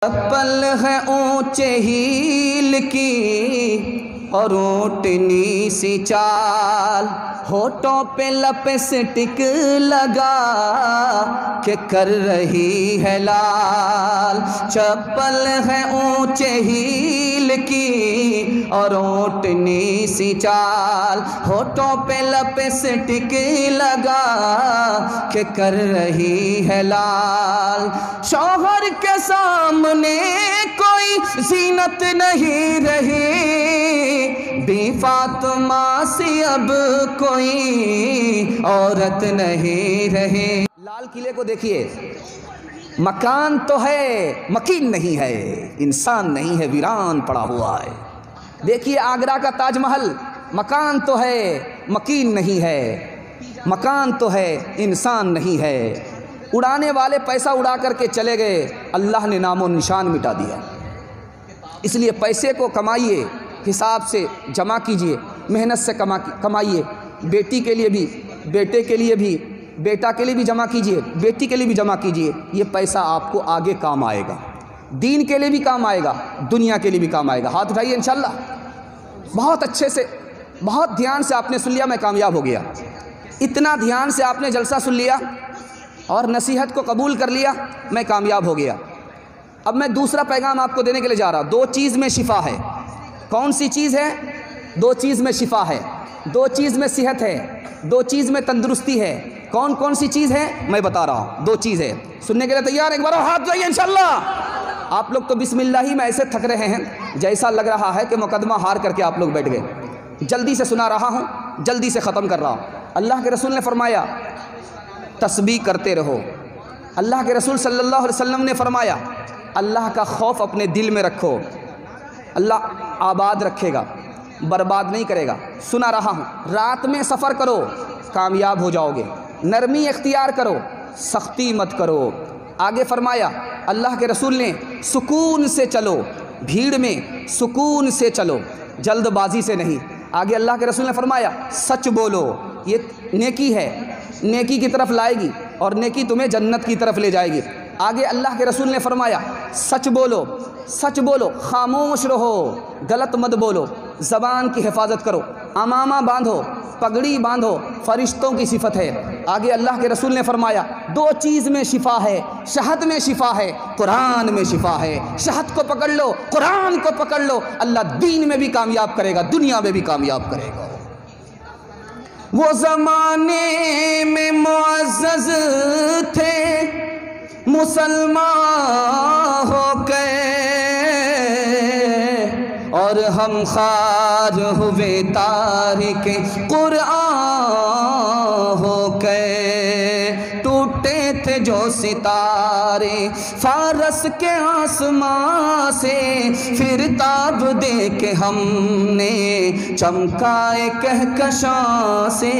चप्पल है ऊंचे हील की और ऊँटनी सी चाल, होठों पे लिपस्टिक लगा के कर रही है लाल। चप्पल है ऊंचे हील की और ऊँटनी सी चाल, होठों पे लिपस्टिक लगा के कर रही है लाल। शौहर के सामने कोई जीनत नहीं रही, बी फातिमा सी अब कोई औरत नहीं रही। लाल किले को देखिए, मकान तो है मकीन नहीं है, इंसान नहीं है वीरान पड़ा हुआ है। देखिए आगरा का ताजमहल, मकान तो है मकीन नहीं है, मकान तो है इंसान नहीं है। उड़ाने वाले पैसा उड़ा करके चले गए, अल्लाह ने नामो निशान मिटा दिया। इसलिए पैसे को कमाइए, हिसाब से जमा कीजिए, मेहनत से कमाइए। बेटी के लिए भी, बेटे के लिए भी, बेटा के लिए भी जमा कीजिए, बेटी के लिए भी जमा कीजिए। ये पैसा आपको आगे काम आएगा, दीन के लिए भी काम आएगा, दुनिया के लिए भी काम आएगा। हाथ उठाइए इंशाल्लाह। बहुत अच्छे से, बहुत ध्यान से आपने सुन लिया, मैं कामयाब हो गया। इतना ध्यान से आपने जलसा सुन लिया और नसीहत को कबूल कर लिया, मैं कामयाब हो गया। अब मैं दूसरा पैगाम आपको देने के लिए जा रहा हूँ। दो चीज़ में शिफा है। कौन सी चीज़ है? दो चीज़ में शिफा है, दो चीज़ में सेहत है, दो चीज़ में तंदुरुस्ती है। कौन कौन सी चीज़ है मैं बता रहा हूँ। दो चीज़ है, सुनने के लिए तैयार? एक बार हाथ जाइए इंशाल्लाह। आप लोग तो बिस्मिल्लाह में ऐसे थक रहे हैं जैसा लग रहा है कि मुकदमा हार करके आप लोग बैठ गए। जल्दी से सुना रहा हूँ, जल्दी से ख़त्म कर रहा हूँ। अल्लाह के रसूल ने फरमाया तस्बीह करते रहो। अल्लाह के रसूल सल्लल्लाहु अलैहि वसल्लम ने फरमाया अल्लाह का खौफ अपने दिल में रखो, अल्लाह आबाद रखेगा, बर्बाद नहीं करेगा। सुना रहा हूँ। रात में सफ़र करो, कामयाब हो जाओगे। नरमी इख्तियार करो, सख्ती मत करो। आगे फरमाया अल्लाह के रसूल ने सुकून से चलो, भीड़ में सुकून से चलो, जल्दबाजी से नहीं। आगे अल्लाह के रसूल ने फरमाया सच बोलो, ये नेकी है, नेकी की तरफ लाएगी और नेकी तुम्हें जन्नत की तरफ ले जाएगी। आगे अल्लाह के रसूल ने फरमाया सच बोलो, सच बोलो, खामोश रहो, गलत मत बोलो, ज़बान की हिफाजत करो, अमामा बांधो, पगड़ी बांधो, फरिश्तों की सिफत है। आगे अल्लाह के रसूल ने फरमाया दो चीज़ में शिफा है, शहद में शिफा है, कुरान में शिफा है। शहद को पकड़ लो, कुरान को पकड़ लो, अल्लाह दीन में भी कामयाब करेगा, दुनिया में भी कामयाब करेगा। वो ज़माने में मुअज़्ज़ज़ थे मुसलमान हो गए और हम खार हुए तारिके कुरान हो गए। टूटे थे जो सितारे फारस के आसमां से, फिर ताब दे के हमने चमकाए कहकशां से।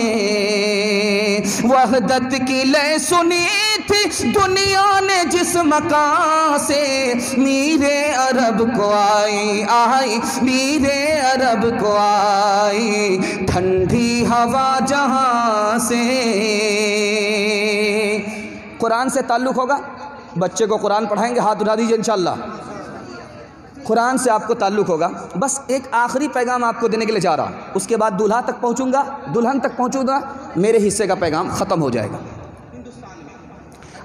वहदत की लय सुनी थी दुनिया ने जिस मकान से, मीरे अरब को आई आई, मीरे अरब को आई ठंडी हवा जहां से। कुरान से ताल्लुक़ होगा, बच्चे को कुरान पढ़ाएंगे, हाथ उठा दीजिए इंशाल्लाह। कुरान से आपको ताल्लुक़ होगा। बस एक आखिरी पैगाम आपको देने के लिए जा रहा हूँ, उसके बाद दूल्हा तक पहुँचूँगा, दुल्हन तक पहुँचूँगा, मेरे हिस्से का पैगाम ख़त्म हो जाएगा।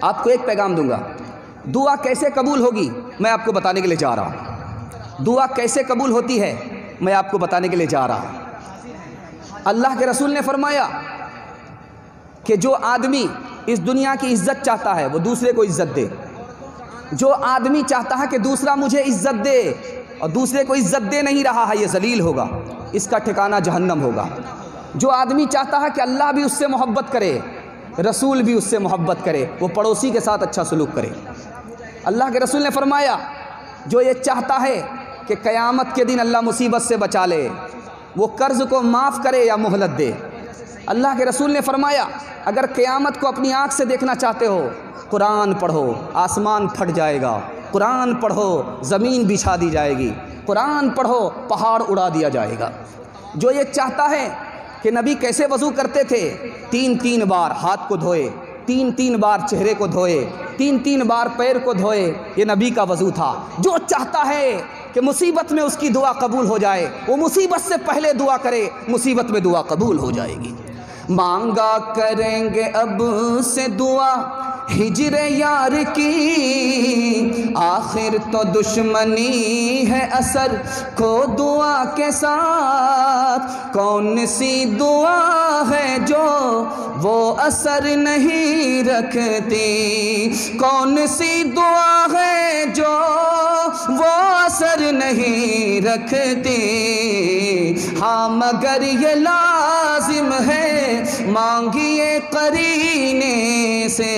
आपको एक पैगाम दूंगा। दुआ कैसे कबूल होगी मैं आपको बताने के लिए जा रहा हूँ। दुआ कैसे कबूल होती है मैं आपको बताने के लिए जा रहा हूँ। अल्लाह के रसूल ने फरमाया कि जो आदमी इस दुनिया की इज्जत चाहता है वो दूसरे को इज्जत दे। जो आदमी चाहता है कि दूसरा मुझे इज्जत दे और दूसरे को इज्जत दे नहीं रहा है, ये जलील होगा, इसका ठिकाना जहन्नम होगा। जो आदमी चाहता है कि अल्लाह भी उससे मोहब्बत करे, रसूल भी उससे मोहब्बत करे, वो पड़ोसी के साथ अच्छा सलूक करे। अल्लाह के रसूल ने फरमाया जो ये चाहता है कि क़यामत के दिन अल्लाह मुसीबत से बचा ले, वो कर्ज़ को माफ़ करे या मोहलत दे। अल्लाह के रसूल ने फरमाया अगर क़यामत को अपनी आँख से देखना चाहते हो, कुरान पढ़ो, आसमान फट जाएगा। कुरान पढ़ो, ज़मीन बिछा दी जाएगी। कुरान पढ़ो, पहाड़ उड़ा दिया जाएगा। जो ये चाहता है कि नबी कैसे वज़ू करते थे, 3-3 बार हाथ को धोए, 3-3 बार चेहरे को धोए, 3-3 बार पैर को धोए। ये नबी का वज़ू था। जो चाहता है कि मुसीबत में उसकी दुआ कबूल हो जाए, वो मुसीबत से पहले दुआ करे, मुसीबत में दुआ कबूल हो जाएगी। मांगा करेंगे अब से दुआ हिजरे यार की, आखिर तो दुश्मनी है असर को दुआ के साथ। कौन सी दुआ है जो वो असर नहीं रखती, कौन सी दुआ है जो वो असर नहीं रखती। हाँ मगर ये लाजिम है मांगिए करीने से।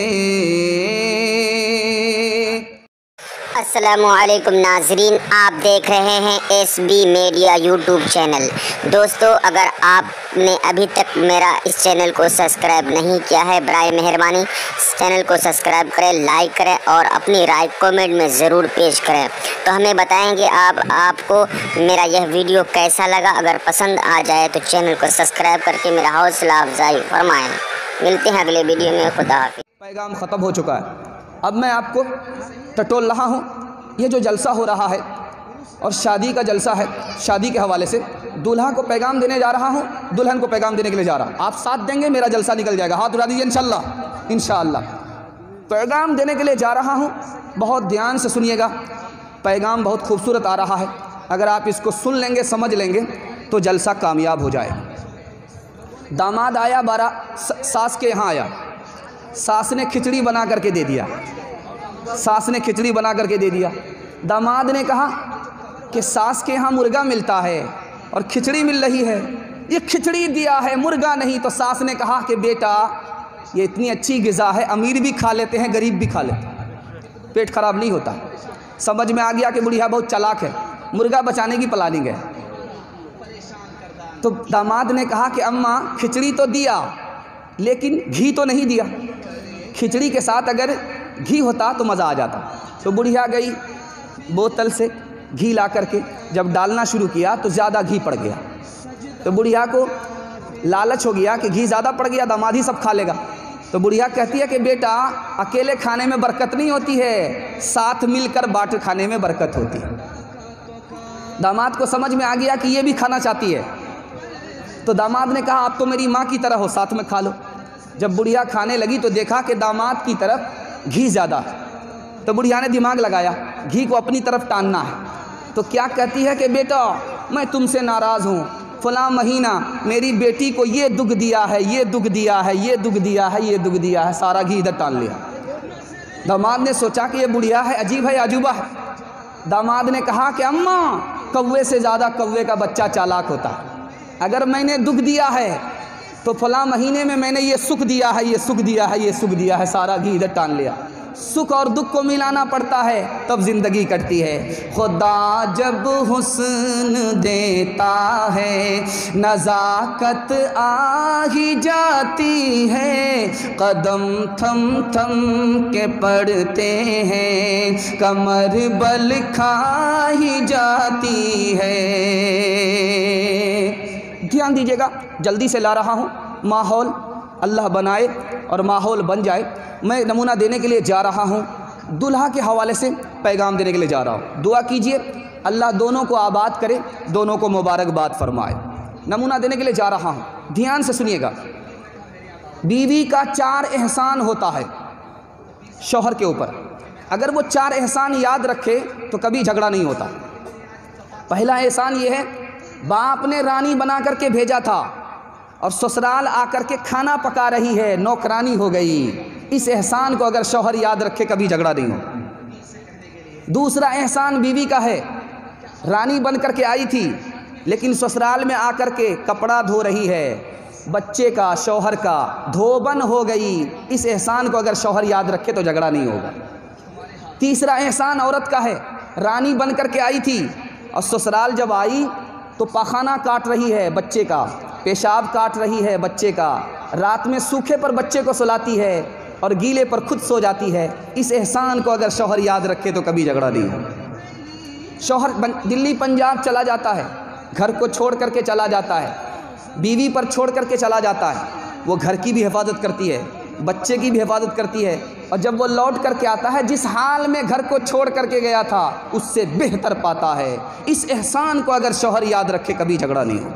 अस्सलामुअलैकुम नाजरीन, आप देख रहे हैं SB मीडिया यूट्यूब चैनल। दोस्तों, अगर आपने अभी तक मेरा इस चैनल को सब्सक्राइब नहीं किया है, बराए मेहरबानी इस चैनल को सब्सक्राइब करें, लाइक करें और अपनी राय कमेंट में ज़रूर पेश करें। तो हमें बताएंगे आपको मेरा यह वीडियो कैसा लगा। अगर पसंद आ जाए तो चैनल को सब्सक्राइब करके मेरा हौसला अफजाई फरमाएँ। मिलते हैं अगले वीडियो में। खुदा हाफिज़। पैगाम ख़त्म हो चुका है। अब मैं आपको टटोल रहा हूँ। ये जो जलसा हो रहा है और शादी का जलसा है, शादी के हवाले से दूल्हा को पैगाम देने जा रहा हूँ, दुल्हन को पैगाम देने के लिए जा रहा हूँ। आप साथ देंगे, मेरा जलसा निकल जाएगा। हाथ उठा दीजिए इंशाअल्लाह। इंशाअल्लाह पैगाम देने के लिए जा रहा हूँ। बहुत ध्यान से सुनिएगा, पैगाम बहुत खूबसूरत आ रहा है। अगर आप इसको सुन लेंगे, समझ लेंगे तो जलसा कामयाब हो जाएगा। दामाद आया, सास के यहाँ आया। सास ने खिचड़ी बना करके दे दिया, सास ने खिचड़ी बना करके दे दिया। दामाद ने कहा कि सास के यहाँ मुर्गा मिलता है और खिचड़ी मिल रही है, ये खिचड़ी दिया है, मुर्गा नहीं। तो सास ने कहा कि बेटा ये इतनी अच्छी ग़िज़ा है, अमीर भी खा लेते हैं, गरीब भी खा लेते हैं, पेट खराब नहीं होता। समझ में आ गया कि बुढ़िया बहुत चालाक है, मुर्गा बचाने की प्लानिंग है। तो दामाद ने कहा कि अम्मा खिचड़ी तो दिया लेकिन घी तो नहीं दिया, खिचड़ी के साथ अगर घी होता तो मज़ा आ जाता। तो बुढ़िया गई बोतल से घी ला करके जब डालना शुरू किया तो ज़्यादा घी पड़ गया। तो बुढ़िया को लालच हो गया कि घी ज़्यादा पड़ गया, दामाद ही सब खा लेगा। तो बुढ़िया कहती है कि बेटा अकेले खाने में बरकत नहीं होती है, साथ मिलकर बाँट खाने में बरकत होती है। दामाद को समझ में आ गया कि ये भी खाना चाहती है। तो दामाद ने कहा आप तो मेरी माँ की तरह हो, साथ में खा लो। जब बुढ़िया खाने लगी तो देखा कि दामाद की तरफ घी ज़्यादा है। तो बुढ़िया ने दिमाग लगाया घी को अपनी तरफ टानना है। तो क्या कहती है कि बेटा मैं तुमसे नाराज़ हूँ, फ़लाँ महीना मेरी बेटी को ये दुख दिया है, ये दुख दिया है, ये दुख दिया है, ये दुख दिया है। सारा घी इधर टान लिया। दामाद ने सोचा कि ये बुढ़िया है, अजीब है, अजूबा है। दामाद ने कहा कि अम्मा कौवे से ज़्यादा कौवे का बच्चा चालाक होता है। अगर मैंने दुख दिया है तो फलां महीने में मैंने ये सुख दिया है, ये सुख दिया है, ये सुख दिया है। सारा घी इधर टान लिया। सुख और दुख को मिलाना पड़ता है तब ज़िंदगी कटती है। खुदा जब हुस्न देता है नज़ाकत आ ही जाती है, कदम थम थम के पड़ते हैं, कमर बल खा ही जाती है। ध्यान दीजिएगा, जल्दी से ला रहा हूँ, माहौल अल्लाह बनाए और माहौल बन जाए। मैं नमूना देने के लिए जा रहा हूँ, दूल्हा के हवाले से पैगाम देने के लिए जा रहा हूँ। दुआ कीजिए अल्लाह दोनों को आबाद करे, दोनों को मुबारकबाद फरमाए। नमूना देने के लिए जा रहा हूँ, ध्यान से सुनिएगा। बीवी का 4 एहसान होता है शौहर के ऊपर। अगर वो 4 एहसान याद रखे तो कभी झगड़ा नहीं होता। पहला एहसान ये है, बाप ने रानी बना करके भेजा था और ससुराल आकर के खाना पका रही है, नौकरानी हो गई। इस एहसान को अगर शौहर याद रखे कभी झगड़ा नहीं हो। दूसरा एहसान बीवी का है, रानी बन करके आई थी लेकिन ससुराल में आकर के कपड़ा धो रही है, बच्चे का, शौहर का धोबन हो गई। इस एहसान को अगर शौहर याद रखे तो झगड़ा नहीं होगा। तीसरा एहसान औरत का है, रानी बन करके आई थी और ससुराल जब आई तो पाखाना काट रही है बच्चे का, पेशाब काट रही है बच्चे का, रात में सूखे पर बच्चे को सुलाती है और गीले पर खुद सो जाती है। इस एहसान को अगर शौहर याद रखे तो कभी झगड़ा नहीं हो। शौहर दिल्ली पंजाब चला जाता है, घर को छोड़ करके चला जाता है, बीवी पर छोड़ करके चला जाता है, वो घर की भी हिफाजत करती है, बच्चे की भी हिफाजत करती है, और जब वो लौट करके आता है जिस हाल में घर को छोड़ करके गया था उससे बेहतर पाता है। इस एहसान को अगर शौहर याद रखे कभी झगड़ा नहीं हो।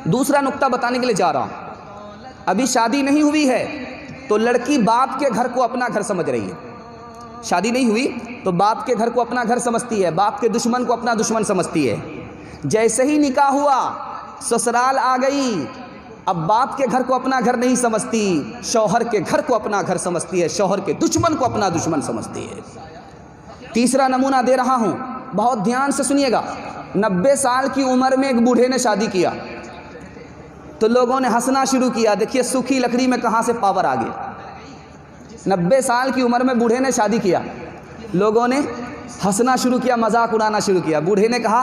दूसरा नुक्ता बताने के लिए जा रहा हूँ, अभी शादी नहीं हुई है तो लड़की बाप के घर को अपना घर समझ रही है। शादी नहीं हुई तो बाप के घर को अपना घर समझती है, बाप के दुश्मन को अपना दुश्मन समझती है। जैसे ही निकाह हुआ ससुराल आ गई, अब बाप के घर को अपना घर नहीं समझती, शौहर के घर को अपना घर समझती है, शौहर के दुश्मन को अपना दुश्मन समझती है। तीसरा नमूना दे रहा हूँ, बहुत ध्यान से सुनिएगा। 90 साल की उम्र में एक बूढ़े ने शादी किया तो लोगों ने हंसना शुरू किया, देखिए सूखी लकड़ी में कहाँ से पावर आ गया। 90 साल की उम्र में बूढ़े ने शादी किया, लोगों ने हंसना शुरू किया, मजाक उड़ाना शुरू किया। बूढ़े ने कहा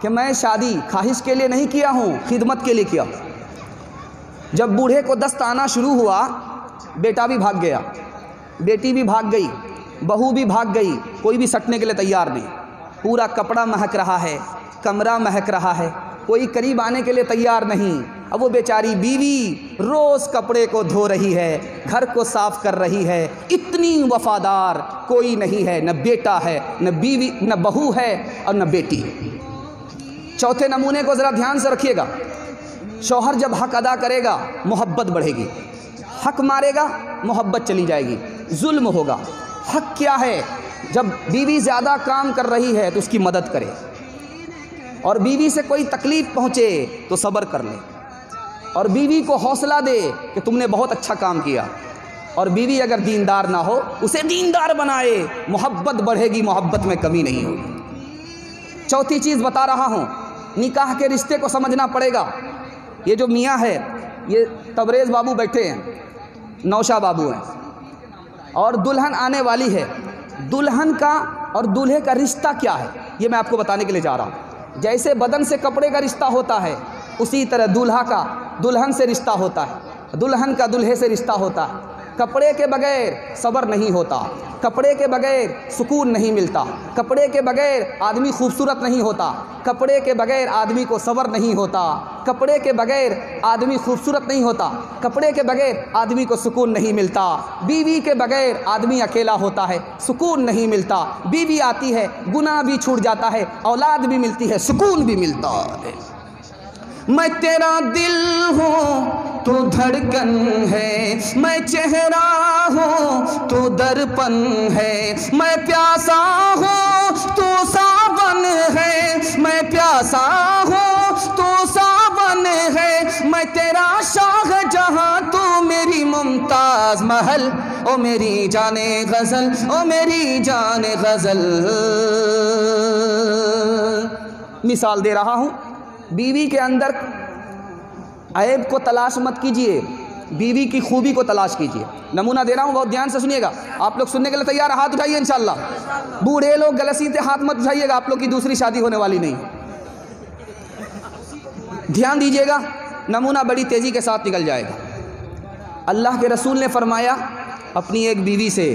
कि मैं शादी ख्वाहिश के लिए नहीं किया हूँ, खिदमत के लिए किया। जब बूढ़े को दस्त आना शुरू हुआ, बेटा भी भाग गया, बेटी भी भाग गई, बहू भी भाग गई, कोई भी सटने के लिए तैयार नहीं। पूरा कपड़ा महक रहा है, कमरा महक रहा है, कोई करीब आने के लिए तैयार नहीं। अब वो बेचारी बीवी रोज़ कपड़े को धो रही है, घर को साफ कर रही है, इतनी वफादार कोई नहीं है, न बेटा है, न बीवी, न बहू है और न बेटी। चौथे नमूने को ज़रा ध्यान से रखिएगा। शौहर जब हक अदा करेगा मोहब्बत बढ़ेगी, हक मारेगा मोहब्बत चली जाएगी, जुल्म होगा। हक क्या है? जब बीवी ज़्यादा काम कर रही है तो उसकी मदद करे, और बीवी से कोई तकलीफ़ पहुँचे तो सब्र कर ले, और बीवी को हौसला दे कि तुमने बहुत अच्छा काम किया। और बीवी अगर दीनदार ना हो उसे दीनदार बनाए, मोहब्बत बढ़ेगी, मोहब्बत में कमी नहीं होगी। चौथी चीज़ बता रहा हूँ, निकाह के रिश्ते को समझना पड़ेगा। ये जो मियाँ है, ये तबरेज़ बाबू बैठे हैं, नौशा बाबू हैं, और दुल्हन आने वाली है। दुल्हन का और दूल्हे का रिश्ता क्या है ये मैं आपको बताने के लिए जा रहा हूँ। जैसे बदन से कपड़े का रिश्ता होता है, उसी तरह दूल्हा का दुल्हन से रिश्ता होता है, दुल्हन का दूल्हे से रिश्ता होता है। कपड़े के बगैर सब्र नहीं होता, कपड़े के बगैर सुकून नहीं मिलता, कपड़े के बगैर आदमी खूबसूरत नहीं होता, कपड़े के बगैर आदमी को सब्र नहीं होता, कपड़े के बगैर आदमी खूबसूरत नहीं होता, कपड़े के बगैर आदमी को सुकून नहीं मिलता। बीवी के बगैर आदमी अकेला होता है, सुकून नहीं मिलता। बीवी आती है, गुनाह भी छूट जाता है, औलाद भी मिलती है, सुकून भी मिलता है। मैं तेरा दिल हूँ तो धड़कन है, मैं चेहरा हूँ तो दर्पण है, मैं प्यासा हूँ तो सावन है, मैं प्यासा हूँ तो सावन है, मैं तेरा शाहजहां तो मेरी मुमताज महल, ओ मेरी जाने गजल, ओ मेरी जाने गजल। मिसाल दे रहा हूँ, बीवी के अंदर ऐब को तलाश मत कीजिए, बीवी की खूबी को तलाश कीजिए। नमूना दे रहा हूँ, बहुत ध्यान से सुनिएगा। आप लोग सुनने के लिए तैयार? हाथ उठाइए इंशाल्लाह। बूढ़े लोग गलसीते हाथ मत उठाइएगा, आप लोग की दूसरी शादी होने वाली नहीं। ध्यान दीजिएगा, नमूना बड़ी तेज़ी के साथ निकल जाएगा। अल्लाह के रसूल ने फरमाया अपनी एक बीवी से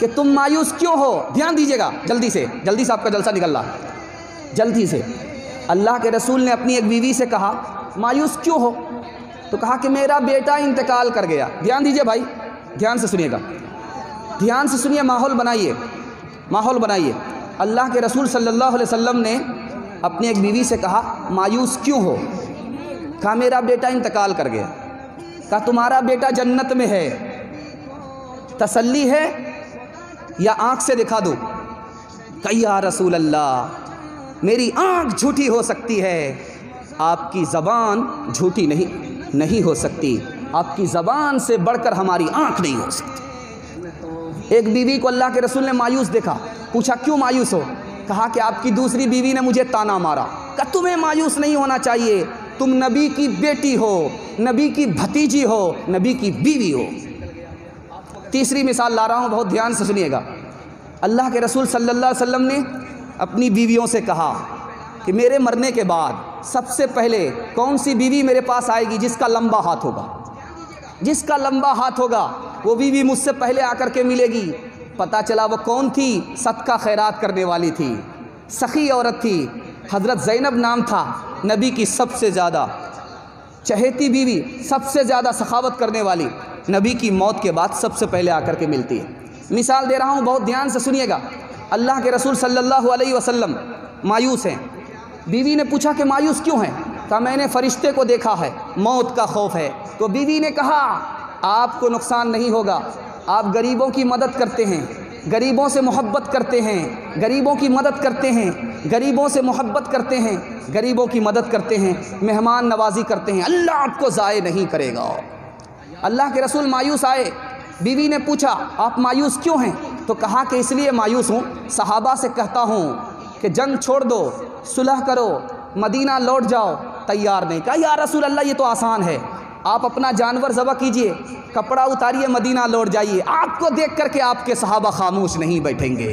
कि तुम मायूस क्यों हो? ध्यान दीजिएगा, जल्दी से आपका जलसा निकल रहा है, जल्दी से। अल्लाह के रसूल ने अपनी एक बीवी से कहा मायूस क्यों हो? तो कहा कि मेरा बेटा इंतकाल कर गया। ध्यान दीजिए भाई, ध्यान से सुनिएगा, ध्यान से सुनिए, माहौल बनाइए, माहौल बनाइए। अल्लाह के रसूल सल्लल्लाहु अलैहि वसल्लम ने अपनी एक बीवी से कहा मायूस क्यों हो? कहा मेरा बेटा इंतकाल कर गया। कहा तुम्हारा बेटा जन्नत में है, तसल्ली है या आँख से दिखा दूँ? कहा या रसूल अल्लाह, मेरी आँख झूठी हो सकती है, आपकी ज़बान झूठी नहीं हो सकती, आपकी ज़बान से बढ़कर हमारी आँख नहीं हो सकती। एक बीवी को अल्लाह के रसूल ने मायूस देखा, पूछा क्यों मायूस हो? कहा कि आपकी दूसरी बीवी ने मुझे ताना मारा। कहा तुम्हें मायूस नहीं होना चाहिए, तुम नबी की बेटी हो, नबी की भतीजी हो, नबी की बीवी हो। तीसरी मिसाल ला रहा हूँ, बहुत ध्यान से सुनिएगा। अल्लाह के रसूल सल्लल्लाहु अलैहि वसल्लम ने अपनी बीवियों से कहा कि मेरे मरने के बाद सबसे पहले कौन सी बीवी मेरे पास आएगी जिसका लंबा हाथ होगा, जिसका लंबा हाथ होगा वो बीवी मुझसे पहले आकर के मिलेगी। पता चला वो कौन थी? सदका खैरात करने वाली थी, सखी औरत थी, हज़रत ज़ैनब नाम था, नबी की सबसे ज़्यादा चहेती बीवी, सबसे ज़्यादा सखावत करने वाली, नबी की मौत के बाद सबसे पहले आकर के मिलती है। मिसाल दे रहा हूँ, बहुत ध्यान से सुनिएगा। अल्लाह के रसूल सल्लल्लाहु अलैहि वसल्लम मायूस हैं। बीवी ने पूछा कि मायूस क्यों हैं? कहा मैंने फरिश्ते को देखा है, मौत का खौफ है। तो बीवी ने कहा आपको नुकसान नहीं होगा, आप गरीबों की मदद करते हैं, गरीबों से मोहब्बत करते हैं, गरीबों की मदद करते हैं, गरीबों से मोहब्बत करते हैं, गरीबों की मदद करते हैं, मेहमान नवाजी करते हैं, अल्लाह आपको ज़ाये नहीं करेगा। अल्लाह के रसूल मायूस आए। बीवी ने पूछा आप मायूस क्यों हैं? तो कहा कि इसलिए मायूस हूँ, सहाबा से कहता हूँ कि जंग छोड़ दो, सुलह करो, मदीना लौट जाओ, तैयार नहीं। कहा या रसूल अल्लाह ये तो आसान है, आप अपना जानवर ज़बह कीजिए, कपड़ा उतारिए, मदीना लौट जाइए, आपको देख करके आपके सहाबा खामोश नहीं बैठेंगे।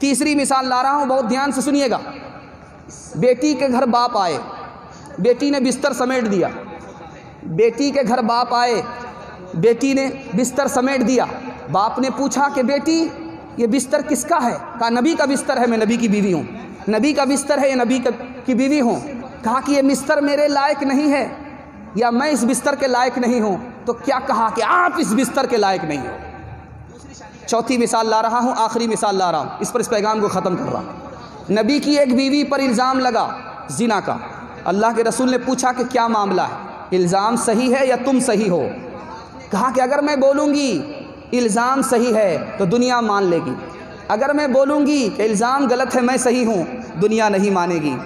तीसरी मिसाल ला रहा हूँ, बहुत ध्यान से सुनिएगा। बेटी के घर बाप आए, बेटी ने बिस्तर समेट दिया। बेटी के घर बाप आए, बेटी ने बिस्तर समेट दिया। बाप ने पूछा कि बेटी ये बिस्तर किसका है? कहा नबी का बिस्तर है, मैं नबी की बीवी हूँ। नबी का बिस्तर है, ये नबी की बीवी हूँ। कहा कि ये बिस्तर मेरे लायक नहीं है या मैं इस बिस्तर के लायक नहीं हूँ। तो क्या कहा कि आप इस बिस्तर के लायक नहीं हो। चौथी मिसाल ला रहा हूँ, आखिरी मिसाल ला रहा हूँ, इस पर इस पैगाम को ख़त्म कर रहा हूँ। नबी की एक बीवी पर इल्ज़ाम लगा ज़िना का। अल्लाह के रसूल ने पूछा कि क्या मामला है, इल्ज़ाम सही है या तुम सही हो? कहा कि अगर मैं बोलूँगी इल्ज़ाम सही है तो दुनिया मान लेगी, अगर मैं बोलूँगी कि इल्ज़ाम गलत है, मैं सही हूँ, दुनिया नहीं मानेगी।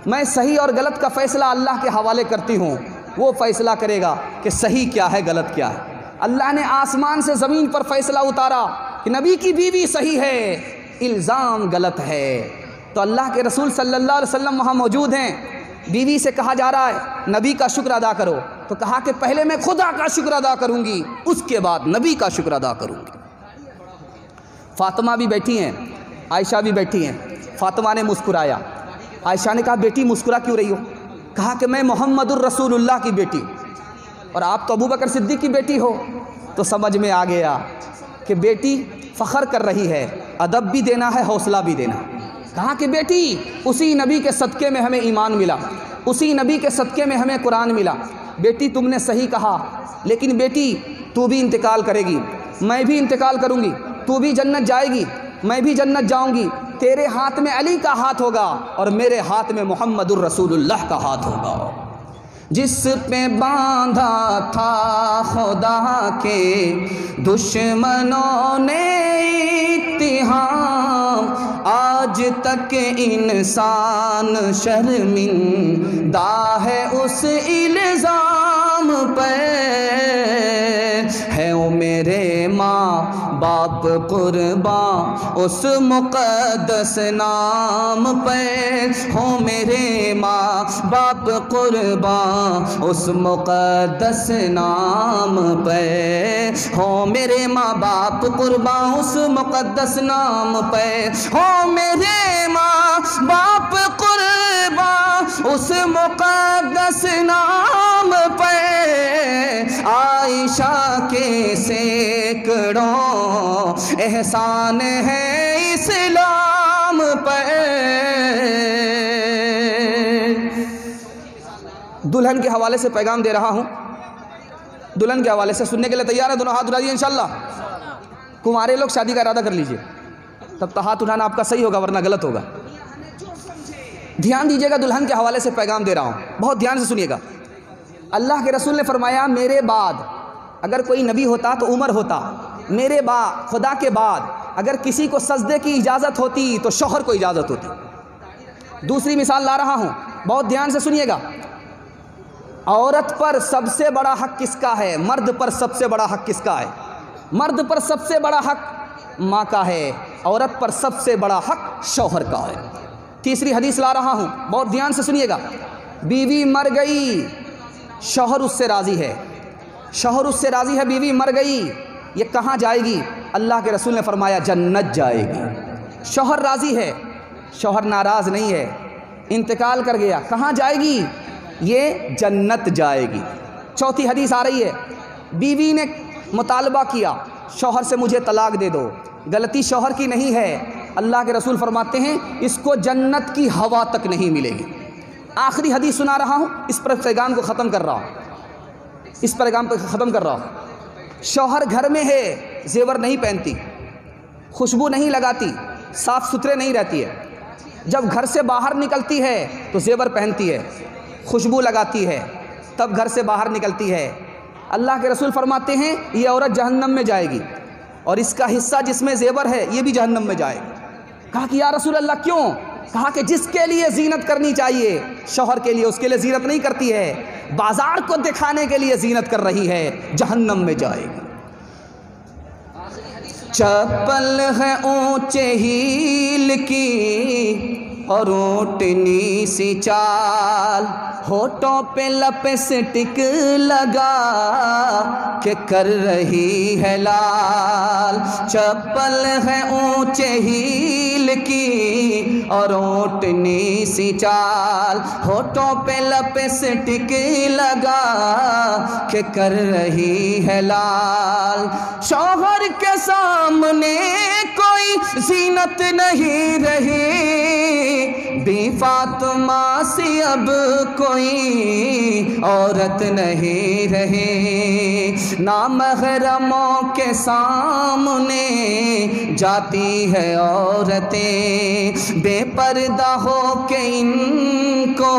मैं सही और गलत का फ़ैसला अल्लाह के हवाले करती हूँ, वो फ़ैसला करेगा कि सही क्या है, गलत क्या है। अल्लाह ने आसमान से ज़मीन पर फ़ैसला उतारा कि नबी की बीवी सही है, इल्ज़ाम गलत है। तो अल्लाह के रसूल सल्लल्लाहु अलैहि वसल्लम वहाँ मौजूद हैं। बीवी से कहा जा रहा है नबी का शुक्र अदा करो। तो कहा कि पहले मैं खुदा का शुक्र अदा करूँगी, उसके बाद नबी का शुक्र अदा करूँगी। फ़ातिमा भी बैठी हैं, आयशा भी बैठी हैं। फ़ातिमा ने मुस्कुराया। आयशा ने कहा बेटी मुस्कुरा क्यों रही हो? कहा कि मैं मोहम्मदुर रसूलुल्लाह की बेटी और आप तो अबू बकर सिद्दीक़ की बेटी हो। तो समझ में आ गया कि बेटी फ़ख्र कर रही है, अदब भी देना है, हौसला भी देना। कहा कि बेटी उसी नबी के सदक़े में हमें ईमान मिला, उसी नबी के सदक़े में हमें कुरान मिला। बेटी तुमने सही कहा, लेकिन बेटी तू भी इंतकाल करेगी, मैं भी इंतकाल करूँगी, तू भी जन्नत जाएगी, मैं भी जन्नत जाऊँगी। तेरे हाथ में अली का हाथ होगा और मेरे हाथ में मोहम्मदुर रसूलुल्लाह का हाथ होगा। जिस पे बांधा था खुदा के दुश्मनों ने इत्तिहाम, आज तक इंसान शर्मिंदा है उस इल्ज़ाम पे। है ओ मेरे माँ बाप कुर्बान उस मुक़द्दस नाम पे, हो मेरे माँ बाप कुर्बान उस मुक़द्दस नाम पे, हो मेरे माँ बाप कुर्बान उस मुक़द्दस नाम पे, हो मेरे माँ बाप कुर्बान उस मुक़द्दस नाम पे। आयशा के सैकड़ों एहसान है इस्लाम पे। दुल्हन के हवाले से पैगाम दे रहा हूँ, दुल्हन के हवाले से सुनने के लिए तैयार है? दोनों हाथ उठाइए इंशाल्लाह। कुंवारे लोग शादी का इरादा कर लीजिए, तब तो हाथ उठाना आपका सही होगा, वरना गलत होगा। ध्यान दीजिएगा, दुल्हन के हवाले से पैगाम दे रहा हूँ, बहुत ध्यान से सुनिएगा। अल्लाह के रसूल ने फरमाया मेरे बाद अगर कोई नबी होता तो उमर होता, मेरे बाद खुदा के बाद अगर किसी को सजदे की इजाज़त होती तो शौहर को इजाज़त होती। दूसरी मिसाल ला रहा हूँ, बहुत ध्यान से सुनिएगा। औरत पर सबसे बड़ा हक किसका है? मर्द पर सबसे बड़ा हक किसका है? मर्द पर सबसे बड़ा हक माँ का है, औरत पर सबसे बड़ा हक शौहर का है। तीसरी हदीस ला रहा हूँ, बहुत ध्यान से सुनिएगा। बीवी मर गई, शौहर उससे राज़ी है, शौहर उससे राज़ी है, बीवी मर गई, ये कहाँ जाएगी? अल्लाह के रसूल ने फरमाया जन्नत जाएगी। शौहर राज़ी है, शौहर नाराज़ नहीं है, इंतकाल कर गया, कहाँ जाएगी? ये जन्नत जाएगी। चौथी हदीस आ रही है, बीवी ने मुतालबा किया शौहर से मुझे तलाक दे दो, गलती शौहर की नहीं है, अल्लाह के रसूल फरमाते हैं इसको जन्नत की हवा तक नहीं मिलेगी। आखिरी हदीस सुना रहा हूँ, इस पर पैगाम को ख़त्म कर रहा हूँ, इस पैगाम को ख़त्म कर रहा हूँ। शौहर घर में है, जेवर नहीं पहनती, खुशबू नहीं लगाती, साफ़ सुथरे नहीं रहती है। जब घर से बाहर निकलती है तो जेवर पहनती है, खुशबू लगाती है, तब घर से बाहर निकलती है। अल्लाह के रसूल फरमाते हैं ये औरत जहन्नम में जाएगी और इसका हिस्सा जिसमें जेवर है ये भी जहन्नम में जाएगी। कहा कि या रसूल अल्लाह क्यों? कहा कि जिसके लिए जीनत करनी चाहिए शौहर के लिए, उसके लिए जीनत नहीं करती है, बाजार को दिखाने के लिए जीनत कर रही है, जहन्नम में जाएगी। चप्पल है ऊंचे हील की और ऊँटनी सी चाल, होठों पे लिपस्टिक लगा के कर रही है लाल। चप्पल है ऊंचे हील की और ऊँटनी सी चाल, होठों पे लिपस्टिक लगा के कर रही है लाल। शौहर के सामने कोई जीनत नहीं रही, बी फातिमा सी अब कोई औरत नहीं रही। नामहरमों के सामने जाती है औरतें, बेपर्दा हो के इनको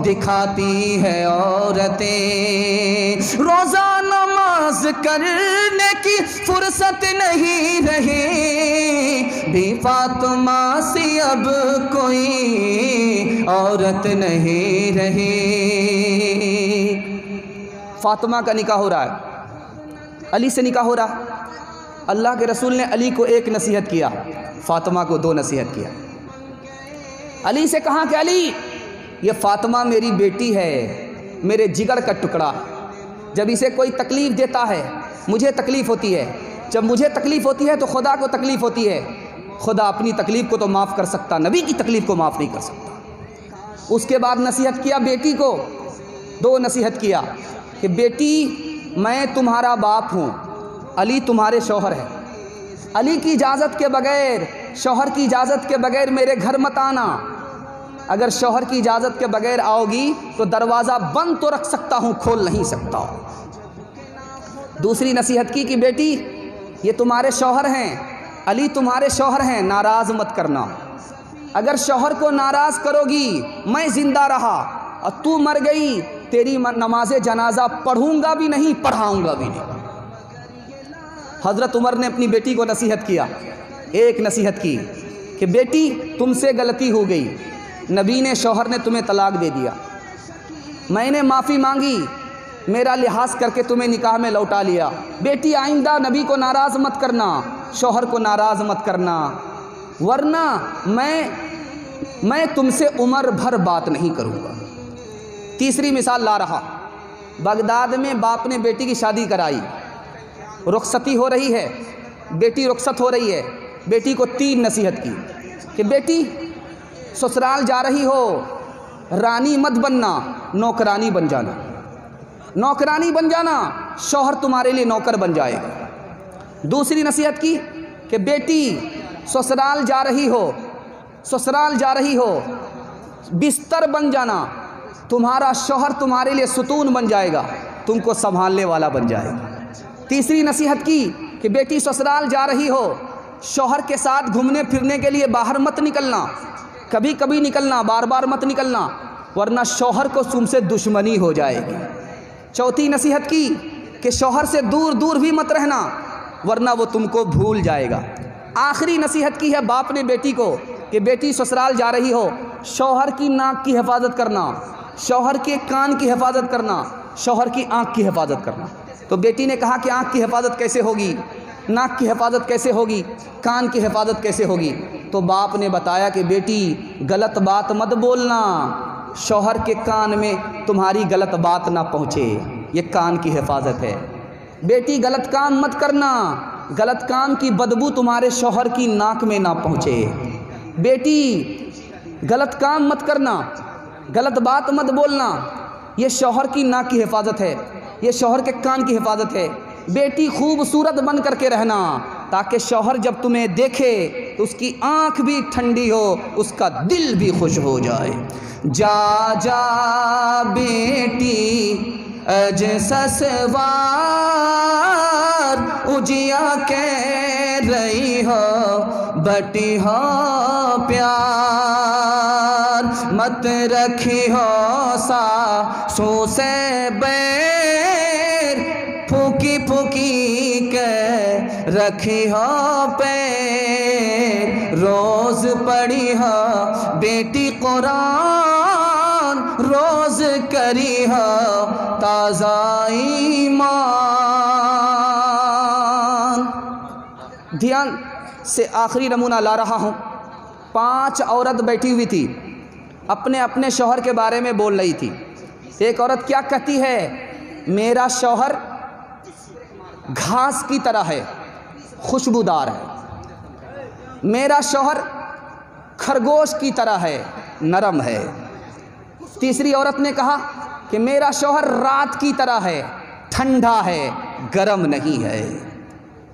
दिखाती है औरतें। रोज़ा नमाज करने की फुर्सत नहीं रही, बी फातिमा सी अब कोई औरत नहीं रही। फातिमा का निकाह हो रहा है, अली से निकाह हो रहा। अल्लाह के रसूल ने अली को एक नसीहत किया, फातिमा को दो नसीहत किया। अली से कहा कि अली ये फातिमा मेरी बेटी है, मेरे जिगर का टुकड़ा। जब इसे कोई तकलीफ़ देता है मुझे तकलीफ़ होती है, जब मुझे तकलीफ़ होती है तो खुदा को तकलीफ़ होती है। खुदा अपनी तकलीफ़ को तो माफ़ कर सकता, नबी की तकलीफ़ को माफ़ नहीं कर सकता। उसके बाद नसीहत किया बेटी को, दो नसीहत किया कि बेटी मैं तुम्हारा बाप हूँ, अली तुम्हारे शौहर है। अली की इजाज़त के बग़ैर, शौहर की इजाज़त के बग़ैर मेरे घर मत आना। अगर शौहर की इजाज़त के बग़ैर आओगी तो दरवाज़ा बंद तो रख सकता हूँ, खोल नहीं सकता। दूसरी नसीहत की कि बेटी ये तुम्हारे शौहर हैं, अली तुम्हारे शौहर हैं, नाराज़ मत करना। अगर शौहर को नाराज़ करोगी, मैं ज़िंदा रहा और तू मर गई, तेरी नमाज जनाजा पढ़ूंगा भी नहीं, पढ़ाऊंगा भी नहीं। हज़रत उमर ने अपनी बेटी को नसीहत किया, एक नसीहत की कि बेटी तुमसे गलती हो गई, नबी ने शौहर ने तुम्हें तलाक दे दिया, मैंने माफ़ी मांगी, मेरा लिहाज करके तुम्हें निकाह में लौटा लिया। बेटी आइंदा नबी को नाराज़ मत करना, शौहर को नाराज़ मत करना, वरना मैं तुमसे उम्र भर बात नहीं करूँगा। तीसरी मिसाल ला रहा, बगदाद में बाप ने बेटी की शादी कराई, रुखसती हो रही है, बेटी रुखसत हो रही है। बेटी को तीन नसीहत की कि बेटी ससुराल जा रही हो, रानी मत बनना, नौकरानी बन जाना। नौकरानी बन जाना, शौहर तुम्हारे लिए नौकर बन जाएगा। दूसरी नसीहत की कि बेटी ससुराल जा रही हो, ससुराल जा रही हो, बिस्तर बन जाना, तुम्हारा शौहर तुम्हारे लिए सुतून बन जाएगा, तुमको संभालने वाला बन जाएगा। तीसरी नसीहत की कि बेटी ससुराल जा रही हो, शौहर के साथ घूमने फिरने के लिए बाहर मत निकलना, कभी कभी निकलना, बार बार मत निकलना, वरना शौहर को तुमसे दुश्मनी हो जाएगी। चौथी नसीहत की कि शौहर से दूर दूर भी मत रहना, वरना वो तुमको भूल जाएगा। आखिरी नसीहत की है बाप ने बेटी को कि बेटी ससुराल जा रही हो, शौहर की नाक की हिफाजत करना, शौहर के कान की हिफाजत करना, शौहर की आँख की हिफाजत करना। तो बेटी ने कहा कि आँख की हिफाजत कैसे होगी, नाक की हिफाजत कैसे होगी, कान की हिफाजत कैसे होगी? तो बाप ने बताया कि बेटी गलत बात मत बोलना, शौहर के कान में तुम्हारी गलत बात ना पहुँचे, ये कान की हिफाजत है। बेटी गलत काम मत करना, गलत काम की बदबू तुम्हारे शौहर की नाक में ना पहुँचे। बेटी गलत काम मत करना, गलत बात मत बोलना, ये शौहर की नाक की हिफाजत है, ये शौहर के कान की हिफाजत है। बेटी खूबसूरत बन करके रहना, ताकि शौहर जब तुम्हें देखे तो उसकी आँख भी ठंडी हो, उसका दिल भी खुश हो जाए। जा जा बेटी अज ससवार, उजिया कह रही हो बटी हो प्यार, मत रखी हो सासू से बैर, फूकी फूकी के रखी हो पैर, रोज पढ़ी हो बेटी कुरान, रोज करी हो ताज़ा ईमान। ध्यान से आखिरी नमूना ला रहा हूँ। 5 औरत बैठी हुई थी, अपने अपने शौहर के बारे में बोल रही थी। एक औरत क्या कहती है, मेरा शौहर घास की तरह है, खुशबूदार है। मेरा शौहर खरगोश की तरह है, नरम है। तीसरी औरत ने कहा कि मेरा शौहर रात की तरह है, ठंडा है, गरम नहीं है।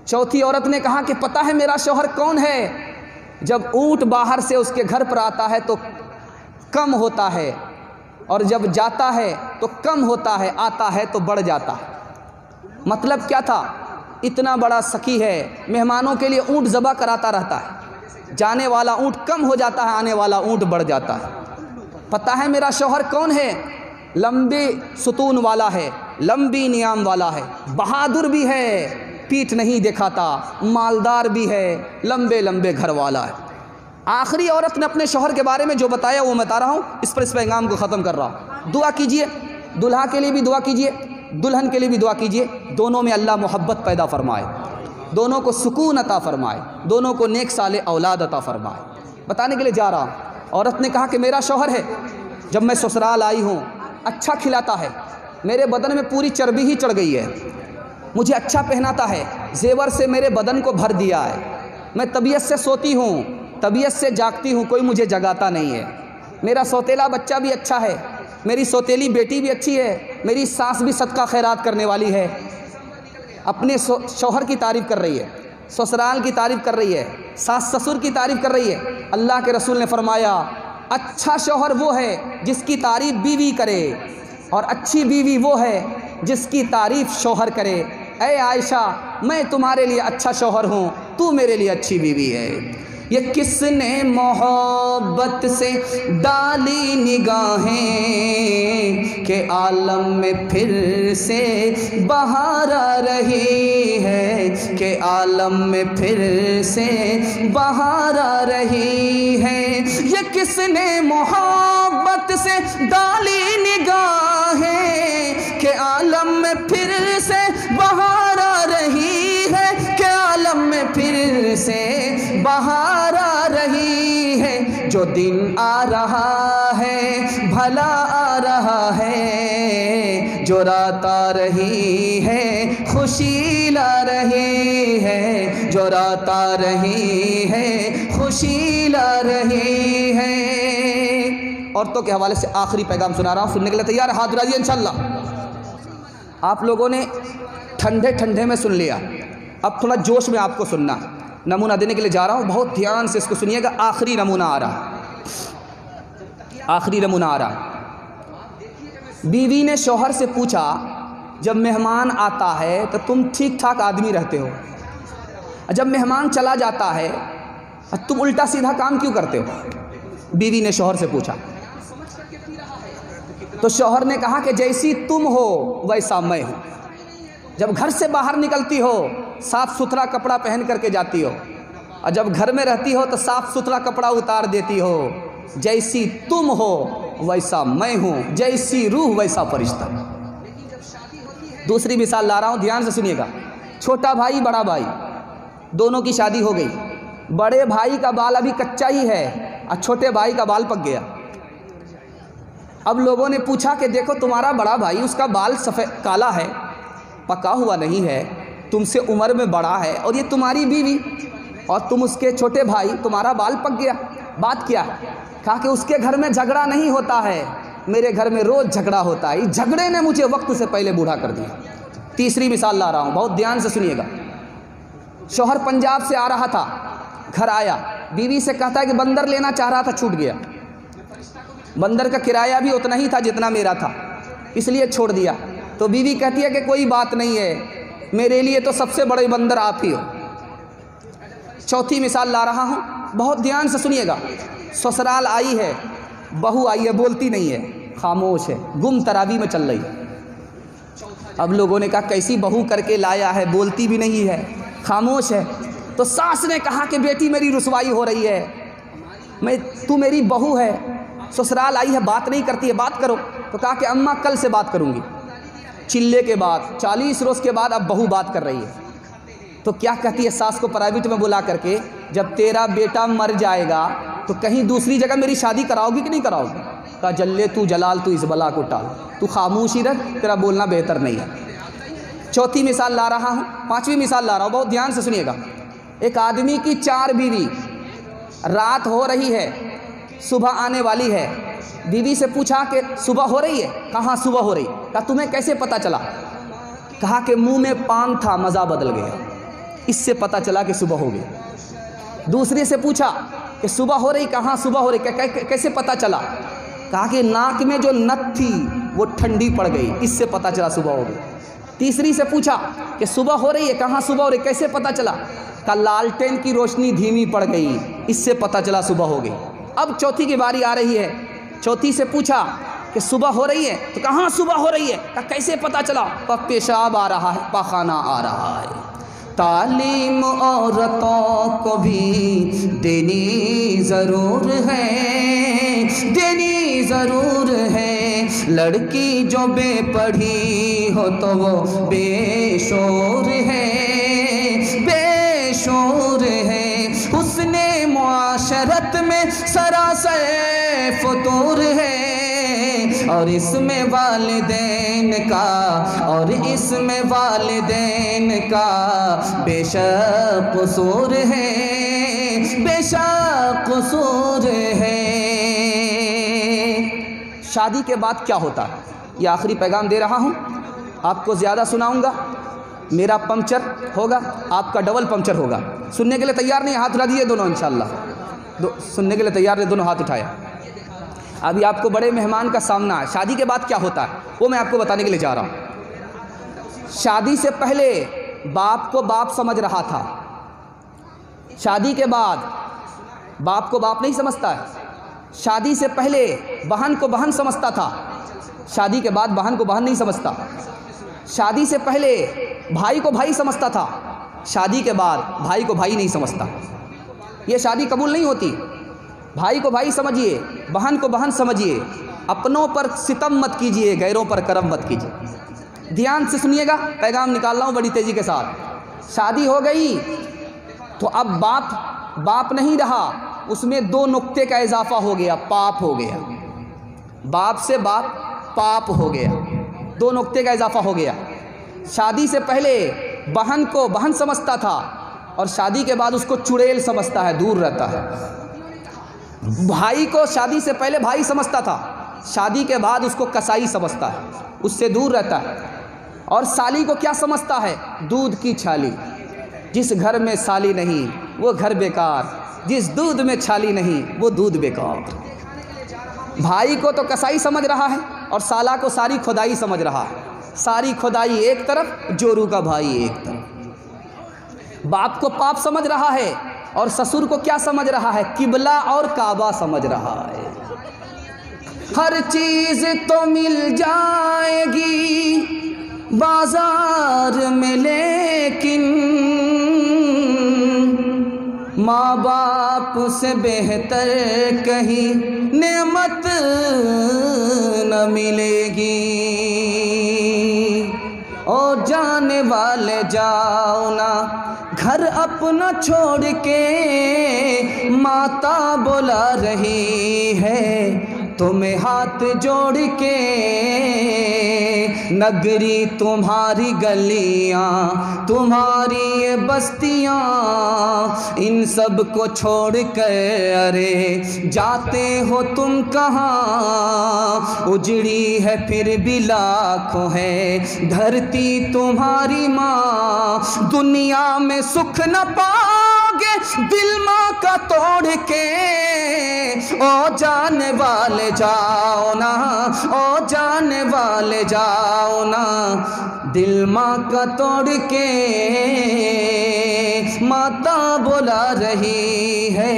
चौथी औरत ने कहा कि पता है मेरा शौहर कौन है, जब ऊंट बाहर से उसके घर पर आता है तो कम होता है, और जब जाता है तो कम होता है, आता है तो बढ़ जाता है। मतलब क्या था, इतना बड़ा सखी है, मेहमानों के लिए ऊंट ज़बह कराता रहता है, जाने वाला ऊंट कम हो जाता है, आने वाला ऊंट बढ़ जाता है। पता है मेरा शौहर कौन है, लंबे सुतून वाला है, लंबी नियाम वाला है, बहादुर भी है, पीठ नहीं दिखाता, मालदार भी है, लंबे लंबे घर वाला है। आखिरी औरत ने अपने शौहर के बारे में जो बताया वो मैं बता रहा हूँ, इस पैगाम को ख़त्म कर रहा हूँ। दुआ कीजिए, दुल्हा के लिए भी दुआ कीजिए, दुल्हन के लिए भी दुआ कीजिए, दोनों में अल्लाह मोहब्बत पैदा फरमाए, दोनों को सुकून अता फरमाए, दोनों को नेक साले औलाद अता फरमाए। बताने के लिए जा रहा हूँ। औरत ने कहा कि मेरा शौहर है, जब मैं ससुराल आई हूँ अच्छा खिलाता है, मेरे बदन में पूरी चर्बी ही चढ़ गई है, मुझे अच्छा पहनाता है, जेवर से मेरे बदन को भर दिया है, मैं तबीयत से सोती हूँ, तबीयत से जागती हूँ, कोई मुझे जगाता नहीं है। मेरा सौतेला बच्चा भी अच्छा है, मेरी सौतेली बेटी भी अच्छी है, मेरी सास भी सदका खैरात करने वाली है। अपने शौहर की तारीफ़ कर रही है, ससुराल की तारीफ़ कर रही है, सास ससुर की तारीफ़ कर रही है। अल्लाह के रसूल ने फरमाया, अच्छा शौहर वो है जिसकी तारीफ़ बीवी करे, और अच्छी बीवी वो है जिसकी तारीफ़ शौहर करे। ऐ आयशा, मैं तुम्हारे लिए अच्छा शौहर हूँ, तू मेरे लिए अच्छी बीवी है। ये किसने मोहब्बत से डाली निगाहें, के आलम में फिर से बहार आ रही है, के आलम में फिर से बहार आ रही है। ये किसने मोहब्बत से डाली निगाहें, के आलम में फिर से बहार आ रही है, के आलम में फिर से बहार आ रही है। जो दिन आ रहा है भला आ रहा है, जो रात आ रही है खुशी ला रही है, जो रात आ रही है खुशी ला रही है। औरतों के हवाले से आखिरी पैगाम सुना रहा हूँ, सुनने के लिए तैयार है? हाथ उठाइए इंशाल्लाह। आप लोगों ने ठंडे ठंडे में सुन लिया, अब थोड़ा जोश में आपको सुनना। नमूना देने के लिए जा रहा हूँ, बहुत ध्यान से इसको सुनिएगा। आखिरी नमूना आ रहा, आखिरी नमूना आ रहा। बीवी ने शौहर से पूछा, जब मेहमान आता है तो तुम ठीक ठाक आदमी रहते हो, जब मेहमान चला जाता है तुम उल्टा सीधा काम क्यों करते हो? बीवी ने शौहर से पूछा, तो शौहर ने कहा कि जैसी तुम हो वैसा मैं हूँ। जब घर से बाहर निकलती हो साफ़ सुथरा कपड़ा पहन करके जाती हो, और जब घर में रहती हो तो साफ़ सुथरा कपड़ा उतार देती हो। जैसी तुम हो वैसा मैं हूँ, जैसी रूह वैसा फरिश्ता। दूसरी मिसाल ला रहा हूँ, ध्यान से सुनिएगा। छोटा भाई बड़ा भाई दोनों की शादी हो गई, बड़े भाई का बाल अभी कच्चा ही है और छोटे भाई का बाल पक गया। अब लोगों ने पूछा कि देखो तुम्हारा बड़ा भाई, उसका बाल सफ़ेद काला है, पका हुआ नहीं है, तुमसे उम्र में बड़ा है, और ये तुम्हारी बीवी, और तुम उसके छोटे भाई, तुम्हारा बाल पक गया, बात क्या? कहा कि उसके घर में झगड़ा नहीं होता है, मेरे घर में रोज़ झगड़ा होता है, इस झगड़े ने मुझे वक्त से पहले बूढ़ा कर दिया। तीसरी मिसाल ला रहा हूँ, बहुत ध्यान से सुनिएगा। शौहर पंजाब से आ रहा था, घर आया, बीवी से कहता है कि बंदर लेना चाह रहा था, छूट गया। बंदर का किराया भी उतना ही था जितना मेरा था, इसलिए छोड़ दिया। तो बीवी कहती है कि कोई बात नहीं है, मेरे लिए तो सबसे बड़े बंदर आप ही हो। चौथी मिसाल ला रहा हूँ, बहुत ध्यान से सुनिएगा। ससुराल आई है, बहू आई है, बोलती नहीं है, खामोश है, गुम तरावी में चल रही है। अब लोगों ने कहा कैसी बहू करके लाया है, बोलती भी नहीं है, खामोश है। तो सास ने कहा कि बेटी मेरी रुसवाई हो रही है, तू मेरी बहू है, ससुराल आई है, बात नहीं करती है, बात करो। तो कहा कि अम्मा कल से बात करूँगी। चिल्ले के बाद 40 रोज़ के बाद अब बहू बात कर रही है। तो क्या कहती है सास को प्राइवेट में बुला करके, जब तेरा बेटा मर जाएगा तो कहीं दूसरी जगह मेरी शादी कराओगी कि नहीं कराओगी? कहा जल्ले तू जलाल, तू इस बला को टाल, तू खामोश ही रह, तेरा बोलना बेहतर नहीं है। चौथी मिसाल ला रहा हूँ, पांचवी मिसाल ला रहा हूँ, बहुत ध्यान से सुनिएगा। एक आदमी की 4 बीवी, रात हो रही है, सुबह आने वाली है। बीवी से पूछा कि सुबह हो रही है? कहाँ सुबह हो रही? कहा तुम्हें कैसे पता चला? कहा कि मुंह में पान था, मज़ा बदल गया, इससे पता चला कि सुबह हो गई। दूसरे से पूछा कि सुबह हो रही? कहाँ सुबह हो रही? कैसे पता चला? कहा कि नाक में जो नथ थी वो ठंडी पड़ गई, इससे पता चला सुबह हो गई। तीसरी से पूछा कि सुबह हो रही है? कहाँ सुबह हो रही? कैसे पता चला? कहा लालटेन की रोशनी धीमी पड़ गई, इससे पता चला सुबह हो गई। अब चौथी की बारी आ रही है। चौथी से पूछा कि सुबह हो रही है? तो कहाँ सुबह हो रही है? कहा कैसे पता चला? पेशाब आ रहा है, पाखाना आ रहा है। तालीम औरतों को भी देनी ज़रूर है, देनी ज़रूर है। लड़की जो बेपढ़ी हो तो वो बेशोर है, बेशोर है। हुस्ने मुआशरत में सरासर फतूर है, और इसमें वालिदैन का, और इसमें वालिदैन का बेशक कसूर है, बेशक कसूर है। शादी के बाद क्या होता है, ये आखिरी पैगाम दे रहा हूँ। आपको ज़्यादा सुनाऊंगा, मेरा पंक्चर होगा, आपका डबल पंक्चर होगा। सुनने के लिए तैयार नहीं? हाथ उठा दिए दोनों इंशाल्लाह। सुनने के लिए तैयार नहीं? दोनों हाथ उठाया। अभी आपको बड़े मेहमान का सामना है। शादी के बाद क्या होता है वो मैं आपको बताने के लिए जा रहा हूँ। शादी से पहले बाप को बाप समझ रहा था, शादी के बाद बाप को बाप नहीं समझता है। शादी से पहले बहन को बहन समझता था, शादी के बाद बहन को बहन नहीं समझता। शादी से पहले भाई को भाई समझता था, शादी के बाद भाई को भाई नहीं समझता। ये शादी कबूल नहीं होती। भाई को भाई समझिए, बहन को बहन समझिए, अपनों पर सितम मत कीजिए, गैरों पर करम मत कीजिए। ध्यान से सुनिएगा, पैगाम निकाल रहा हूँ बड़ी तेज़ी के साथ। शादी हो गई तो अब बाप नहीं रहा, उसमें 2 नुक्ते का इजाफा हो गया, पाप हो गया। बाप से बाप पाप हो गया, 2 नुक्ते का इजाफा हो गया। शादी से पहले बहन को बहन समझता था, और शादी के बाद उसको चुड़ैल समझता है, दूर रहता है। भाई को शादी से पहले भाई समझता था, शादी के बाद उसको कसाई समझता है, उससे दूर रहता है। और साली को क्या समझता है? दूध की छाली। जिस घर में साली नहीं वो घर बेकार, जिस दूध में छाली नहीं वो दूध बेकार। भाई को तो कसाई समझ रहा है, और साला को सारी खुदाई समझ रहा है। सारी खुदाई एक तरफ, जोरू का भाई एक तरफ। बाप को पाप समझ रहा है, और ससुर को क्या समझ रहा है? किबला और काबा समझ रहा है। हर चीज़ तो मिल जाएगी बाजार में, लेकिन माँ बाप से बेहतर कहीं नेमत न मिलेगी। और जाने वाले जाओ ना घर अपना छोड़ के, माता बुला रही है तुम्हें हाथ जोड़ के, नगरी तुम्हारी गलियां, तुम्हारी ये बस्तियां, इन सब को छोड़ कर अरे जाते हो तुम कहाँ। उजड़ी है फिर भी लाखों है धरती तुम्हारी माँ, दुनिया में सुख न पाओगे दिल माँ का तोड़ के। ओ जाने वाले जाओ ना, ओ जाने वाले जाओ ना, दिल माँ का तोड़ के। माता बुला रही है,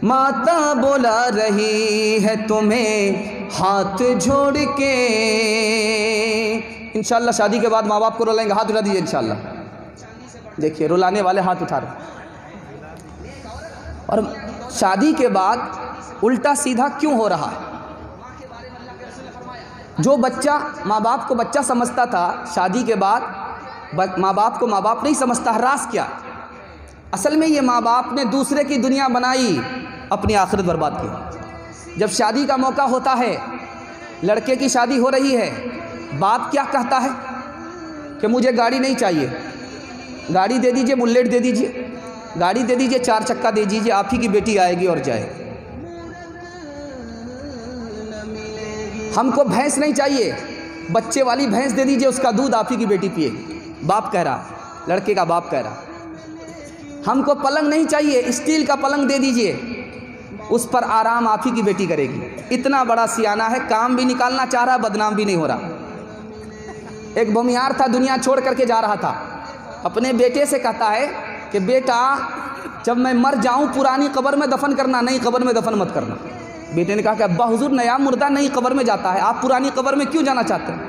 माता बुला रही है तुम्हें हाथ जोड़ के। इंशाल्लाह शादी के बाद माँ बाप को रुलाएंगे, हाथ उठा दीजिए इंशाल्लाह। देखिए रुलाने वाले हाथ उठा रहे। और शादी के बाद उल्टा सीधा क्यों हो रहा है? जो बच्चा माँ बाप को बच्चा समझता था, शादी के बाद माँ बाप को माँ बाप नहीं समझता। राज क्या? असल में ये माँ बाप ने दूसरे की दुनिया बनाई, अपनी आखिरत बर्बाद की। जब शादी का मौका होता है, लड़के की शादी हो रही है, बाप क्या कहता है कि मुझे गाड़ी नहीं चाहिए, गाड़ी दे दीजिए, बुलेट दे दीजिए, गाड़ी दे दीजिए, 4 चक्का दे दीजिए, आप ही की बेटी आएगी और जाएगी। हमको भैंस नहीं चाहिए, बच्चे वाली भैंस दे दीजिए, उसका दूध आप ही की बेटी पिएगी। बाप कह रहा, लड़के का बाप कह रहा। हमको पलंग नहीं चाहिए, स्टील का पलंग दे दीजिए, उस पर आराम आप ही की बेटी करेगी। इतना बड़ा सियाना है, काम भी निकालना चाह रहा, बदनाम भी नहीं हो रहा। एक भूमियार था, दुनिया छोड़ करके जा रहा था, अपने बेटे से कहता है कि बेटा जब मैं मर जाऊं पुरानी कब्र में दफन करना, नई कब्र में दफन मत करना। बेटे ने कहा कि अब्बा हुजूर नया मुर्दा नई कब्र में जाता है, आप पुरानी कब्र में क्यों जाना चाहते हैं?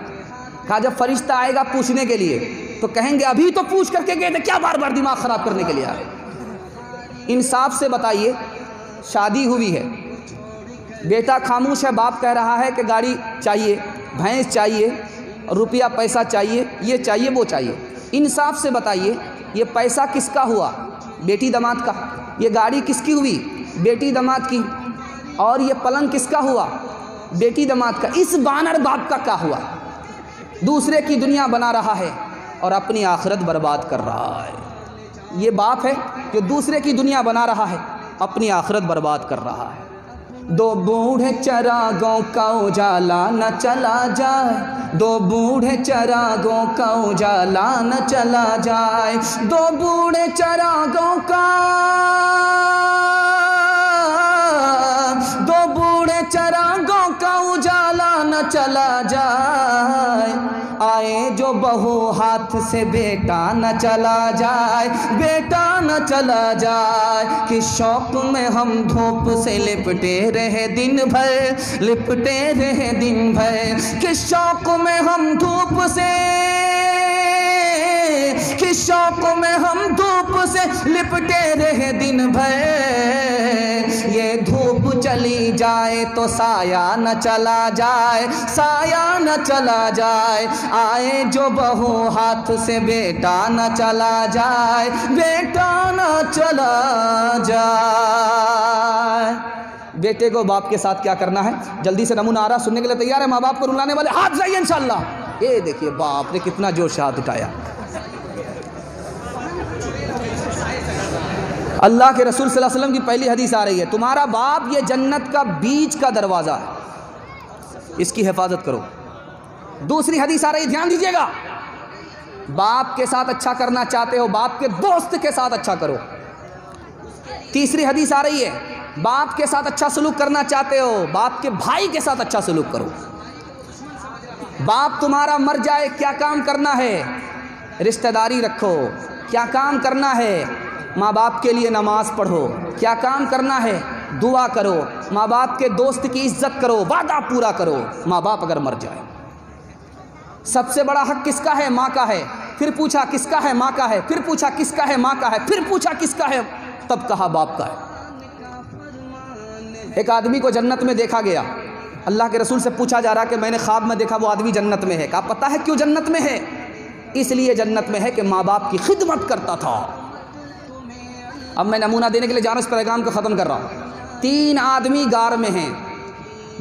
कहा जब फरिश्ता आएगा पूछने के लिए तो कहेंगे अभी तो पूछ करके गए थे, क्या बार बार दिमाग ख़राब करने के लिए आ रहे। इंसाफ से बताइए, शादी हुई है, बेटा खामोश है, बाप कह रहा है कि गाड़ी चाहिए, भैंस चाहिए, रुपया पैसा चाहिए, ये चाहिए वो चाहिए। इंसाफ से बताइए, ये पैसा किसका हुआ? बेटी दामाद का। ये गाड़ी किसकी हुई? बेटी दामाद की। और ये पलंग किसका हुआ? बेटी दामाद का। इस बानर बाप का क्या हुआ? दूसरे की दुनिया बना रहा है और अपनी आखिरत बर्बाद कर रहा है। ये बाप है जो दूसरे की दुनिया बना रहा है, अपनी आखिरत बर्बाद कर रहा है। दो बूढ़े चरागों का उजाला न चला जाए, दो बूढ़े चरागों का उजाला न चला जाए, दो बूढ़े चरागों का, दो बूढ़े चरागों का उजाला न चला जाए। आए जो बहू हाथ से बेटा न चला जाए, बेटा न चला जाए। कि शौक में हम धूप से लिपटे रहे दिन भर, लिपटे रहे दिन भर। कि शौक में हम धूप से, कि शौक में हम धूप से लिपटे रहे दिन भर। ये धूप चली जाए तो साया न चला जाए, साया न चला जाए। आए जो बहू हाथ से बेटा न चला जाए, बेटा न चला जाए। बेटे को बाप के साथ क्या करना है? जल्दी से नमूना आ रहा, सुनने के लिए तैयार है? माँ बाप को रुलाने वाले हाथ जाइए इंशाल्लाह। ये देखिए बाप ने कितना जोश से हाथ उठाया। अल्लाह के रसूल सल्लल्लाहु अलैहि वसल्लम की पहली हदीस आ रही है, तुम्हारा बाप ये जन्नत का बीच का दरवाज़ा है, इसकी हिफाजत करो। दूसरी हदीस आ रही है, ध्यान दीजिएगा, बाप के साथ अच्छा करना चाहते हो, बाप के दोस्त के साथ अच्छा करो। तीसरी हदीस आ रही है, बाप के साथ अच्छा सलूक करना चाहते हो, बाप के भाई के साथ अच्छा सलूक करो। बाप तुम्हारा मर जाए, क्या काम करना है? रिश्तेदारी रखो। क्या काम करना है? माँ बाप के लिए नमाज पढ़ो। क्या काम करना है? दुआ करो। माँ बाप के दोस्त की इज्जत करो, वादा पूरा करो। माँ बाप अगर मर जाए, सबसे बड़ा हक किसका है? माँ का है। फिर पूछा किसका है? माँ का है। फिर पूछा किसका है? माँ का है। फिर पूछा किसका है? तब कहा बाप का है। एक आदमी को जन्नत में देखा गया, अल्लाह के रसूल से पूछा जा रहा कि मैंने ख्वाब में देखा वो आदमी जन्नत में है। कहा पता है क्यों जन्नत में है? इसलिए जन्नत में है कि माँ बाप की खिदमत करता था। अब मैं नमूना देने के लिए जान इस पैगाम को ख़त्म कर रहा हूँ। 3 आदमी गार में हैं,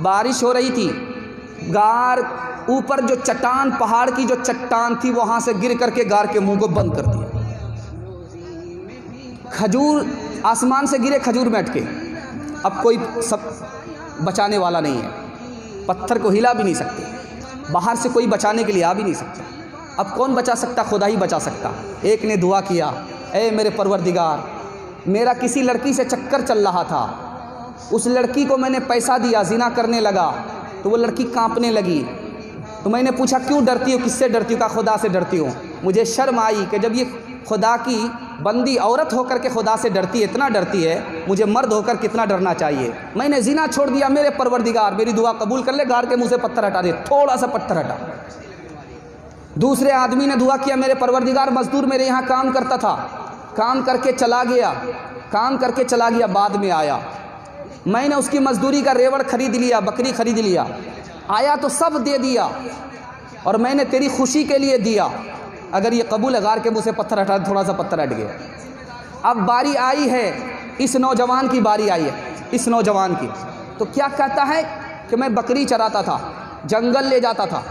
बारिश हो रही थी, गार ऊपर जो चट्टान, पहाड़ की जो चट्टान थी वहाँ से गिर करके गार के मुंह को बंद कर दिया। खजूर आसमान से गिरे, खजूर में अटके। अब कोई सब बचाने वाला नहीं है, पत्थर को हिला भी नहीं सकते, बाहर से कोई बचाने के लिए आ भी नहीं सकता। अब कौन बचा सकता? खुदा ही बचा सकता। एक ने दुआ किया, ए मेरे परवरदिगार, मेरा किसी लड़की से चक्कर चल रहा था, उस लड़की को मैंने पैसा दिया, जिना करने लगा, तो वो लड़की कांपने लगी। तो मैंने पूछा क्यों डरती हो, किससे डरती हो? कहा खुदा से डरती हूँ। मुझे शर्म आई कि जब ये खुदा की बंदी औरत होकर के खुदा से डरती है, इतना डरती है, मुझे मर्द होकर कितना डरना चाहिए। मैंने जिना छोड़ दिया, मेरे परवरदिगार मेरी दुआ कबूल कर ले, गार के मुंह से पत्थर हटा दे। थोड़ा सा पत्थर हटा। दूसरे आदमी ने दुआ किया, मेरे परवरदिगार मजदूर मेरे यहाँ काम करता था, काम करके चला गया, बाद में आया, मैंने उसकी मजदूरी का रेवड़ खरीद लिया, बकरी खरीद लिया, आया तो सब दे दिया और मैंने तेरी खुशी के लिए दिया, अगर ये कबूल है गार के मुँह से पत्थर हटा। थोड़ा सा पत्थर हट गया। अब बारी आई है, इस नौजवान की बारी आई है, इस नौजवान की। तो क्या कहता है कि मैं बकरी चराता था, जंगल ले जाता था,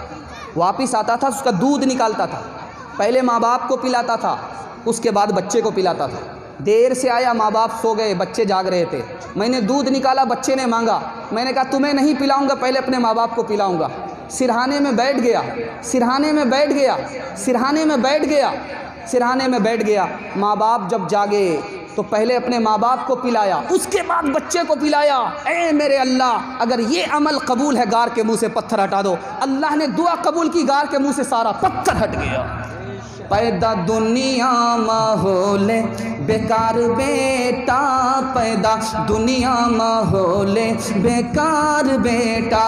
वापस आता था, उसका दूध निकालता था, पहले माँ बाप को पिलाता था, उसके बाद बच्चे को पिलाता था। देर से आया, माँ बाप सो गए, बच्चे जाग रहे थे, मैंने दूध निकाला, बच्चे ने मांगा, मैंने कहा तुम्हें नहीं पिलाऊंगा, पहले अपने माँ बाप को पिलाऊंगा। सिरहाने में बैठ गया। माँ बाप जब जागे तो पहले अपने माँ बाप को पिलाया, उसके बाद बच्चे को पिलाया। ऐ मेरे अल्लाह, अगर ये अमल कबूल है, गार के मुंह से पत्थर हटा दो। अल्लाह ने दुआ कबूल की, गार के मुंह से सारा पत्थर हट गया। पैदा दुनिया माहौल बेकार बेटा, पैदा दुनिया माहौल बेकार बेटा,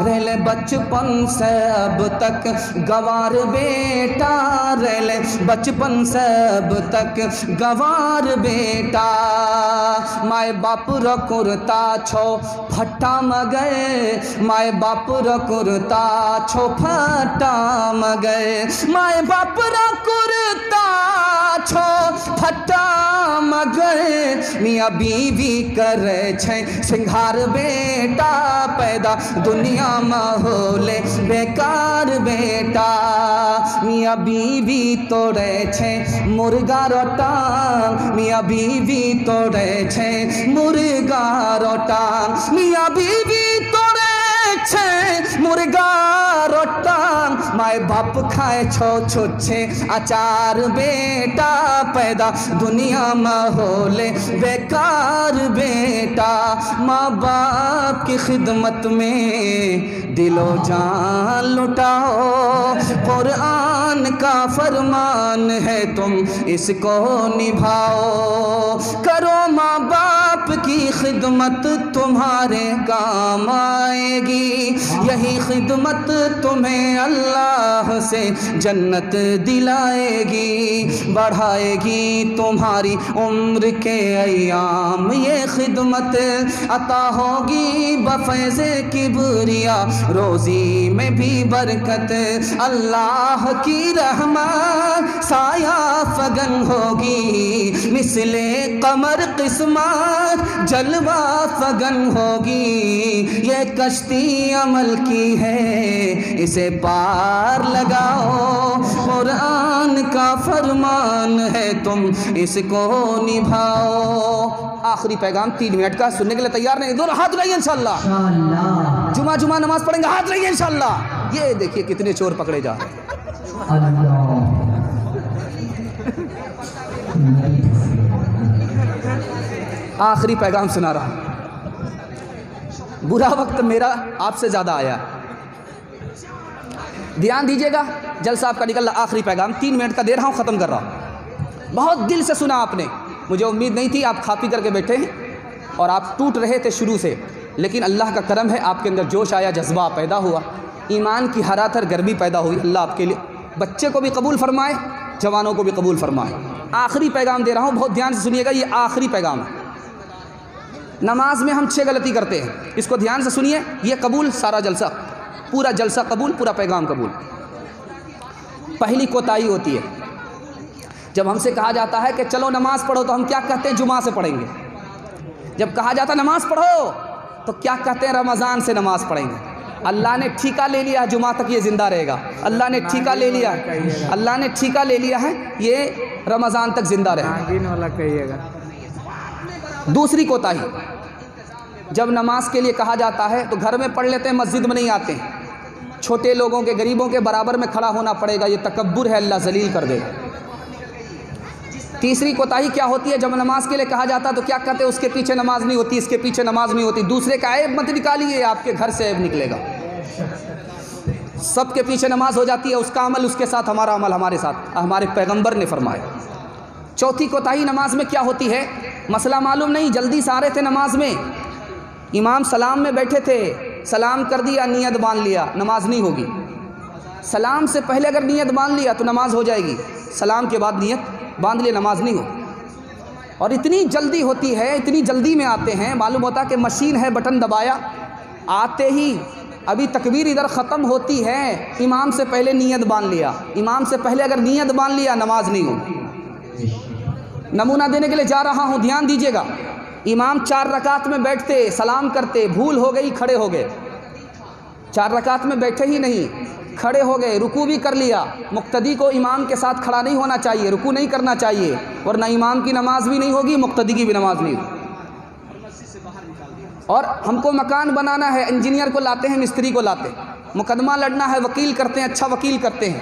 रहले बचपन से अब तक गवार बेटा, रहले बचपन से अब तक गवार बेटा। माए बाप रो कुर्ता छो फट्टा मगए, माए बाप रो कुर्ता छो फट्टा मगए, माए बाप कुर्ता छो फट्टा मगए, मियाँ बीवी करे छै सिंगार बेटा, पैदा दुनिया माहौल बेकार बेटा, मियाँ बीवी तोड़े छै मुर्गा रोटांग, मियाँ बीवी तोड़े छै मुर्गा रोटांग, मियाँ बीवी तोड़े छै मुर्गा रोटांग, माए बाप खाए छो छुच्छे अचार बेटा, पैदा दुनिया माहौल बेकार बेटा। माँ बाप की खिदमत में दिलो जान लुटाओ, कुरान का फरमान है तुम इसको निभाओ, करो माँ बाप की खिदमत तुम्हारे काम आएगी, यही खिदमत तुम्हें अल्लाह से जन्नत दिलाएगी, बढ़ाएगी तुम्हारी उम्र के अयाम, ये खिदमत अता होगी बफैज़े किबरिया, रोज़ी में भी बरकत, अल्लाह की रहमत साया फगन होगी, मिसले कमर किस्मत जलवा फगन होगी, ये कश्ती अमल की है इसे पार लगाओ, कुरान का फरमान है तुम इसको निभाओ। आखिरी पैगाम 3 मिनट का, सुनने के लिए तैयार नहीं? दोनों हाथ उठाइए इंशाअल्लाह। जुमा नमाज पढ़ेंगे, हाथ उठाइए इंशाअल्लाह। ये देखिए कितने चोर पकड़े जा रहे हैं। आखिरी पैगाम सुना रहा हूं। बुरा वक्त मेरा आपसे ज़्यादा आया, ध्यान दीजिएगा। जलसा आपका निकल रहा, आखिरी पैगाम 3 मिनट का दे रहा हूँ, ख़त्म कर रहा हूँ। बहुत दिल से सुना आपने, मुझे उम्मीद नहीं थी, आप खा पी करके बैठे हैं और आप टूट रहे थे शुरू से, लेकिन अल्लाह का करम है, आपके अंदर जोश आया, जज्बा पैदा हुआ, ईमान की हरातर गर्मी पैदा हुई। अल्लाह आपके लिए बच्चे को भी कबूल फरमाए, जवानों को भी कबूल फरमाए। आखिरी पैगाम दे रहा हूँ, बहुत ध्यान से सुनिएगा, ये आखिरी पैगाम है। नमाज में हम 6 गलती करते हैं, इसको ध्यान से सुनिए, ये कबूल, सारा जलसा, पूरा जलसा कबूल, पूरा पैगाम कबूल। पहली कोताही होती है, जब हमसे कहा जाता है कि चलो नमाज पढ़ो, तो हम क्या कहते हैं? जुमा से पढ़ेंगे। जब कहा जाता है नमाज पढ़ो, तो क्या कहते हैं, रमज़ान से नमाज़ पढ़ेंगे। अल्लाह ने ठेका ले लिया है, जुमा तक ये ज़िंदा रहेगा। अल्लाह ने ठेका ले लिया है, अल्लाह ने ठेका ले लिया है, ये रमज़ान तक ज़िंदा रहेगा। दूसरी कोताही, जब नमाज के लिए कहा जाता है तो घर में पढ़ लेते हैं, मस्जिद में नहीं आते हैं। छोटे लोगों के, गरीबों के बराबर में खड़ा होना पड़ेगा, ये तकब्बुर है, अल्लाह जलील कर देगा। तीसरी कोताही क्या होती है, जब नमाज के लिए कहा जाता है तो क्या कहते हैं, उसके पीछे नमाज नहीं होती, इसके पीछे नमाज नहीं होती। दूसरे का ऐब मत निकालिए, आपके घर से ऐब निकलेगा। सबके पीछे नमाज हो जाती है, उसका अमल उसके साथ, हमारा अमल हमारे साथ, हमारे पैगंबर ने फरमाया। चौथी कोताही नमाज में क्या होती है, मसला मालूम नहीं, जल्दी से आ रहे थे नमाज में, इमाम सलाम में बैठे थे, सलाम कर दिया, नियत बांध लिया, नमाज नहीं होगी। सलाम से पहले अगर नियत बांध लिया तो नमाज हो जाएगी, सलाम के बाद नियत बांध लिया, नमाज नहीं होगी। और इतनी जल्दी होती है, इतनी जल्दी में आते हैं, मालूम होता कि मशीन है, बटन दबाया, आते ही अभी तकबीर इधर ख़त्म होती है, इमाम से पहले नियत बांध लिया। इमाम से पहले अगर नियत बांध लिया, नमाज नहीं होगी। नमूना देने के लिए जा रहा हूँ, ध्यान दीजिएगा। इमाम 4 रकात में बैठते, सलाम करते, भूल हो गई, खड़े हो गए। 4 रकात में बैठे ही नहीं, खड़े हो गए, रुकू भी कर लिया। मुक्तदी को इमाम के साथ खड़ा नहीं होना चाहिए, रुकू नहीं करना चाहिए, वरना इमाम की नमाज भी नहीं होगी, मुक्तदी की भी नमाज नहीं होगी। और हमको मकान बनाना है, इंजीनियर को लाते हैं, मिस्त्री को लाते हैं, मुकदमा लड़ना है, वकील करते हैं, अच्छा वकील करते हैं,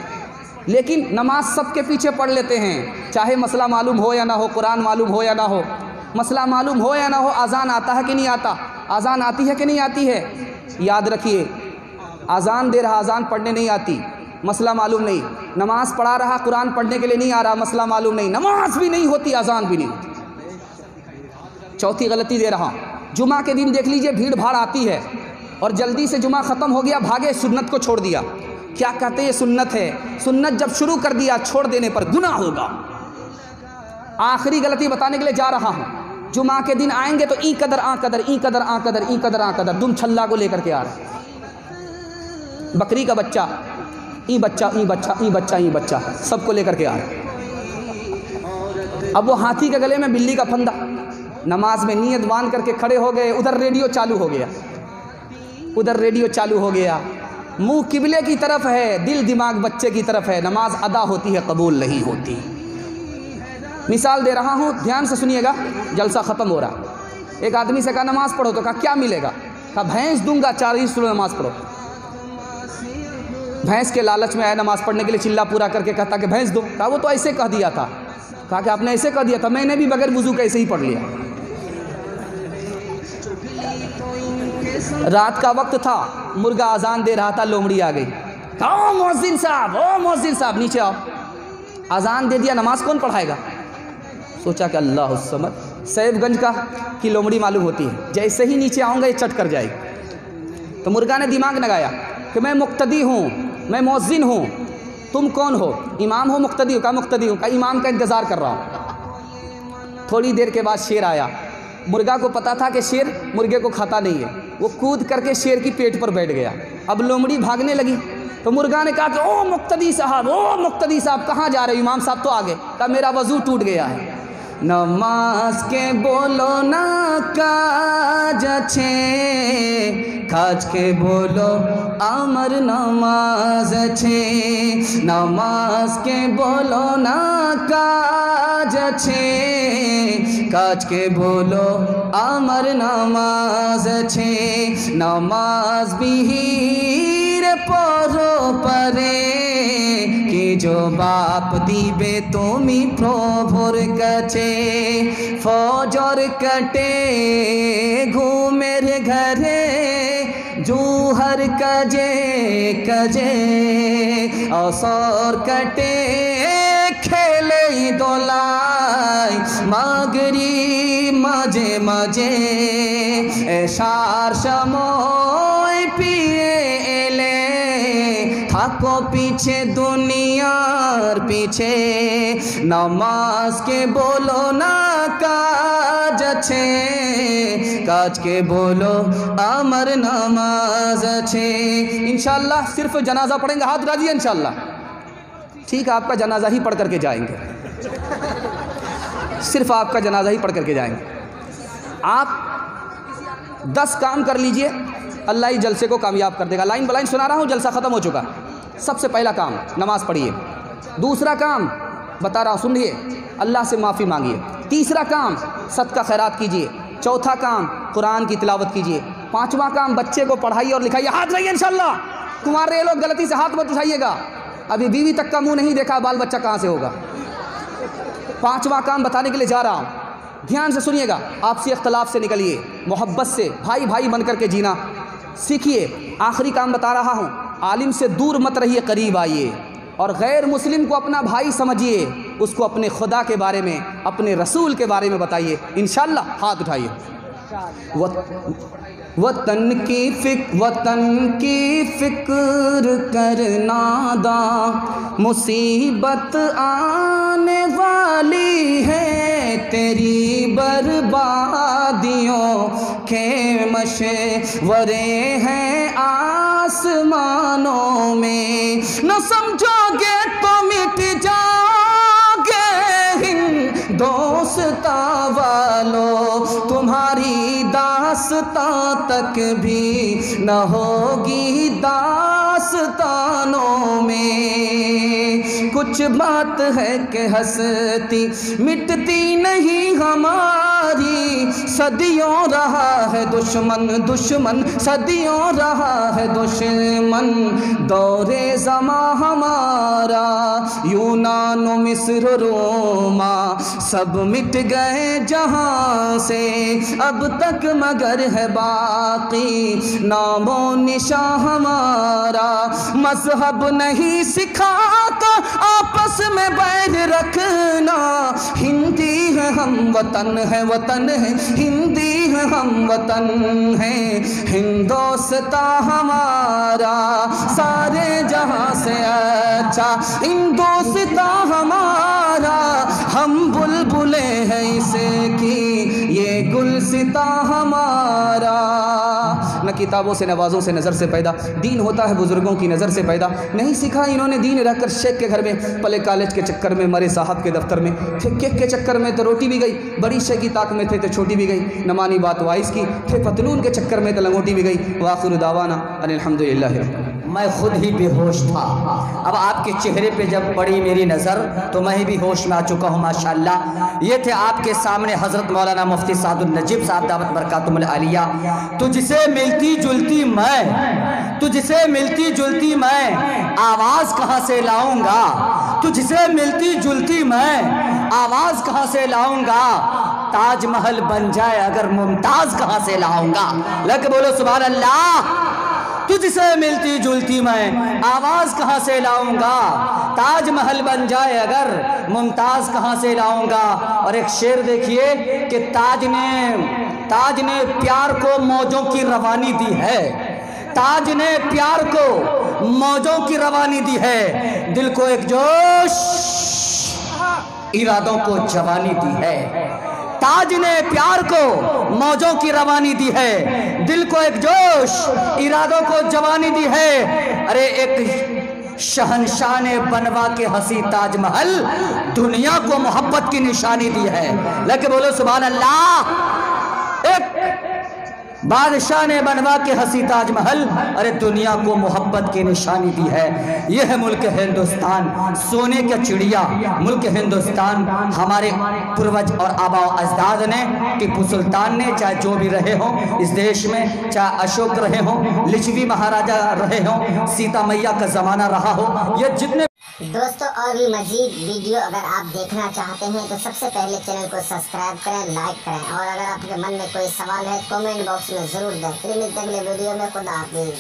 लेकिन नमाज सबके पीछे पढ़ लेते हैं, चाहे मसला मालूम हो या ना हो, कुरान मालूम हो या ना हो, मसला मालूम हो या ना हो, अजान आता है कि नहीं आता, अजान आती है कि नहीं आती है। याद रखिए, अजान दे रहा, अजान पढ़ने नहीं आती, मसला मालूम नहीं। नमाज पढ़ा रहा, कुरान पढ़ने के लिए नहीं आ रहा, मसला मालूम नहीं, नमाज भी नहीं होती, अजान भी नहीं होती। चौथी गलती दे रहा, जुमा के दिन देख लीजिए, भीड़ भाड़ आती है और जल्दी से जुमा ख़त्म हो गया, भागे, सुन्नत को छोड़ दिया। क्या कहते हैं, ये सुन्नत है, सुन्नत जब शुरू कर दिया, छोड़ देने पर गुनाह होगा। आखिरी गलती बताने के लिए जा रहा हूँ, जुमा के दिन आएंगे तो ई कदर आ कदर, ई कदर आ कदर, ई कदर आ कदर, दुम छल्ला को लेकर के आ रहे, बकरी का बच्चा, ई बच्चा, ई बच्चा, ई बच्चा, ई बच्चा, सबको लेकर के आ रहे। अब वो हाथी के गले में बिल्ली का फंदा, नमाज में नियत बांध करके खड़े हो गए, उधर रेडियो चालू हो गया, उधर रेडियो चालू हो गया, मुंह किबले की तरफ है, दिल दिमाग बच्चे की तरफ है, नमाज अदा होती है, कबूल नहीं होती। मिसाल दे रहा हूँ, ध्यान से सुनिएगा, जलसा ख़त्म हो रहा। एक आदमी से कहा नमाज पढ़ो, तो कहा क्या मिलेगा, कहा भैंस दूंगा, 40 किलो नमाज पढ़ो। भैंस के लालच में आया नमाज पढ़ने के लिए, चिल्ला पूरा करके कहता कि भैंस दो। कहा वो तो ऐसे कह दिया था। कहा कि आपने ऐसे कह दिया था, मैंने भी बगैर वुज़ू के ऐसे ही पढ़ लिया। रात का वक्त था, मुर्गा अजान दे रहा था, लोमड़ी आ गई, कहा ओ मौज़िन साहब, ओ मौज़िन साहब नीचे आओ। अजान दे दिया, नमाज कौन पढ़ाएगा। सोचा कि अल्लाह समद, सैफगंज का की लोमड़ी मालूम होती है, जैसे ही नीचे आऊँगा ये चट कर जाएगी। तो मुर्गा ने दिमाग लगाया कि मैं मुक्तदी हूँ, मैं मौज़िन हूँ, तुम कौन हो, इमाम हो, मुक्तदी हो। कहा मुक्तदी हूँ। कहा इमाम का इंतज़ार कर रहा हूँ। थोड़ी देर के बाद शेर आया, मुर्गा को पता था कि शेर मुर्गे को खाता नहीं है, वो कूद करके शेर की पेट पर बैठ गया। अब लोमड़ी भागने लगी, तो मुर्गा ने कहा कि ओ मुक्तदी साहब, ओ मुक्तदी साहब कहाँ जा रहे हो। इमाम साहब तो आ गए। कहा मेरा वज़ू टूट गया है। नमाज के बोलो ना काज छे, काज के बोलो अमर नमाज छे, नमाज के बोलो ना काज छे, काज के बोलो अमर नमाज छे, नमाज बिहीर पढ़ो परे कि जो बाप दिबे तुमी प्रभुर काछे, फजर कटे घुमेर घरे, जुहर कजे कजे, असर कटे खेले दोलाई, मागरी माजे माजे, एशार समय पिए एले, থাকো পিছে দুনিয়ার পিছে, নামাজকে বলো না কাজ আছে, কাজকে বলো আমার নামাজ আছে। इंशाअल्लाह सिर्फ जनाजा पढ़ेंगे, हाथ उठाइए इंशाअल्लाह। ठीक है, आपका जनाजा ही पढ़ करके जाएंगे, सिर्फ आपका जनाजा ही पढ़ करके जाएंगे। आप 10 काम कर लीजिए, अल्लाह ही जलसे को कामयाब कर देगा। लाइन बलाइन सुना रहा हूँ, जलसा ख़त्म हो चुका। सबसे पहला काम नमाज़ पढ़िए। दूसरा काम बता रहा हूँ, सुनिए, अल्लाह से माफ़ी मांगिए। तीसरा काम सदका खैरात कीजिए। चौथा काम कुरान की तिलावत कीजिए। पांचवा काम बच्चे को पढ़ाइए और लिखाइए। हाथ रहिए इंशाल्लाह। कुंवारे लोग गलती से हाथ मत उठाइएगा, अभी बीवी तक का मुंह नहीं देखा, बाल बच्चा कहाँ से होगा। पांचवा काम बताने के लिए जा रहा हूँ, ध्यान से सुनिएगा। आपसी इख्तलाफ से निकलिए, मोहब्बत से भाई भाई बन करके जीना सीखिए। आखिरी काम बता रहा हूँ, आलिम से दूर मत रहिए, करीब आइए और गैर मुस्लिम को अपना भाई समझिए, उसको अपने खुदा के बारे में, अपने रसूल के बारे में बताइए। इंशाअल्लाह हाथ उठाइए। वतन की फिक्र करना दा, मुसीबत आने वाली है, तेरी बर्बादियों के मशवरे हैं आसमानों में, न समझोगे तो मिट जाओगे हिंदोस्ता वालों, तुम्हारी दास्तां तक भी न होगी दास्तानों में। कुछ बात है कि हंसती मिटती नहीं हमारी, सदियों रहा है दुश्मन दुश्मन, सदियों रहा है दुश्मन दौरे ज़मा हमारा। यूनान मिस्र रोमा सब मिट गए जहां से, अब तक मगर है बाकी नामो निशा हमारा। मजहब नहीं सिखाता आपस में बैर रखना, हिंदी है हम वतन है, वतन है हिंदी है हम वतन है, हिंदोस्ता हमारा सारे जहां से अच्छा, हिंदोस्ता हमारा, हम बुलबुले हैं इसे की ये गुलसिता हमारा। न किताबों से नवाज़ों से नज़र से पैदा, दीन होता है बुज़ुर्गों की नज़र से पैदा। नहीं सीखा इन्होंने दीन रहकर शेख के घर में, पले कॉलेज के चक्कर में, मरे साहब के दफ्तर में, थे केक के चक्कर में तो रोटी भी गई, बड़ी शेख की ताक में थे तो छोटी भी गई, न मानी बात वाइस की, थे पतलून के चक्कर में तो लंगोटी भी गई। वाखिर दावाना अल्हम्दुलिल्लाह। मैं खुद ही बेहोश था, अब आपके चेहरे पे जब पड़ी मेरी नज़र तो मैं भी होश में आ चुका हूँ माशाअल्लाह। ये थे आपके सामने हज़रत मौलाना मुफ्ती सादुल नजीब साहब दावत बरकातुहुल आलिया। तुझसे मिलती जुलती मैं, तुझसे मिलती जुलती मैं, आवाज़ कहाँ से लाऊंगा, तुझसे मिलती जुलती मैं, आवाज़ कहाँ से लाऊंगा, ताजमहल बन जाए अगर मुमताज़ कहाँ से लाऊंगा। लग बोलो सुभान अल्लाह। तुझसे मिलती जुलती मैं, आवाज़ कहाँ से लाऊंगा, ताजमहल बन जाए अगर मुमताज़ कहाँ से लाऊंगा। और एक शेर देखिए कि ताज ने प्यार को मौजों की रवानी दी है, ताज ने प्यार को मौजों की रवानी दी है, दिल को एक जोश इरादों को जवानी दी है। ताज ने प्यार को मौजों की रवानी दी है, दिल को एक जोश इरादों को जवानी दी है। अरे एक शहनशाह ने बनवा के हंसी ताजमहल दुनिया को मोहब्बत की निशानी दी है। लेकिन बोलो सुभान अल्लाह। एक बादशाह ने बनवा के हंसी ताजमहल, अरे दुनिया को मोहब्बत की निशानी दी है। यह है मुल्क हिंदुस्तान, सोने का चिड़िया मुल्क हिंदुस्तान। हमारे पूर्वज और आबा अजदाद ने, टीपू सुल्तान ने, चाहे जो भी रहे हों इस देश में, चाहे अशोक रहे हों, लिच्छवी महाराजा रहे हों, सीता मैया का ज़माना रहा हो, ये जितने दोस्तों और भी मजीद वीडियो अगर आप देखना चाहते हैं तो सबसे पहले चैनल को सब्सक्राइब करें, लाइक करें, और अगर आपके मन में कोई सवाल है कमेंट बॉक्स में ज़रूर दें। फिर मिलते हैं अगले वीडियो में। खुदा हाफिज़।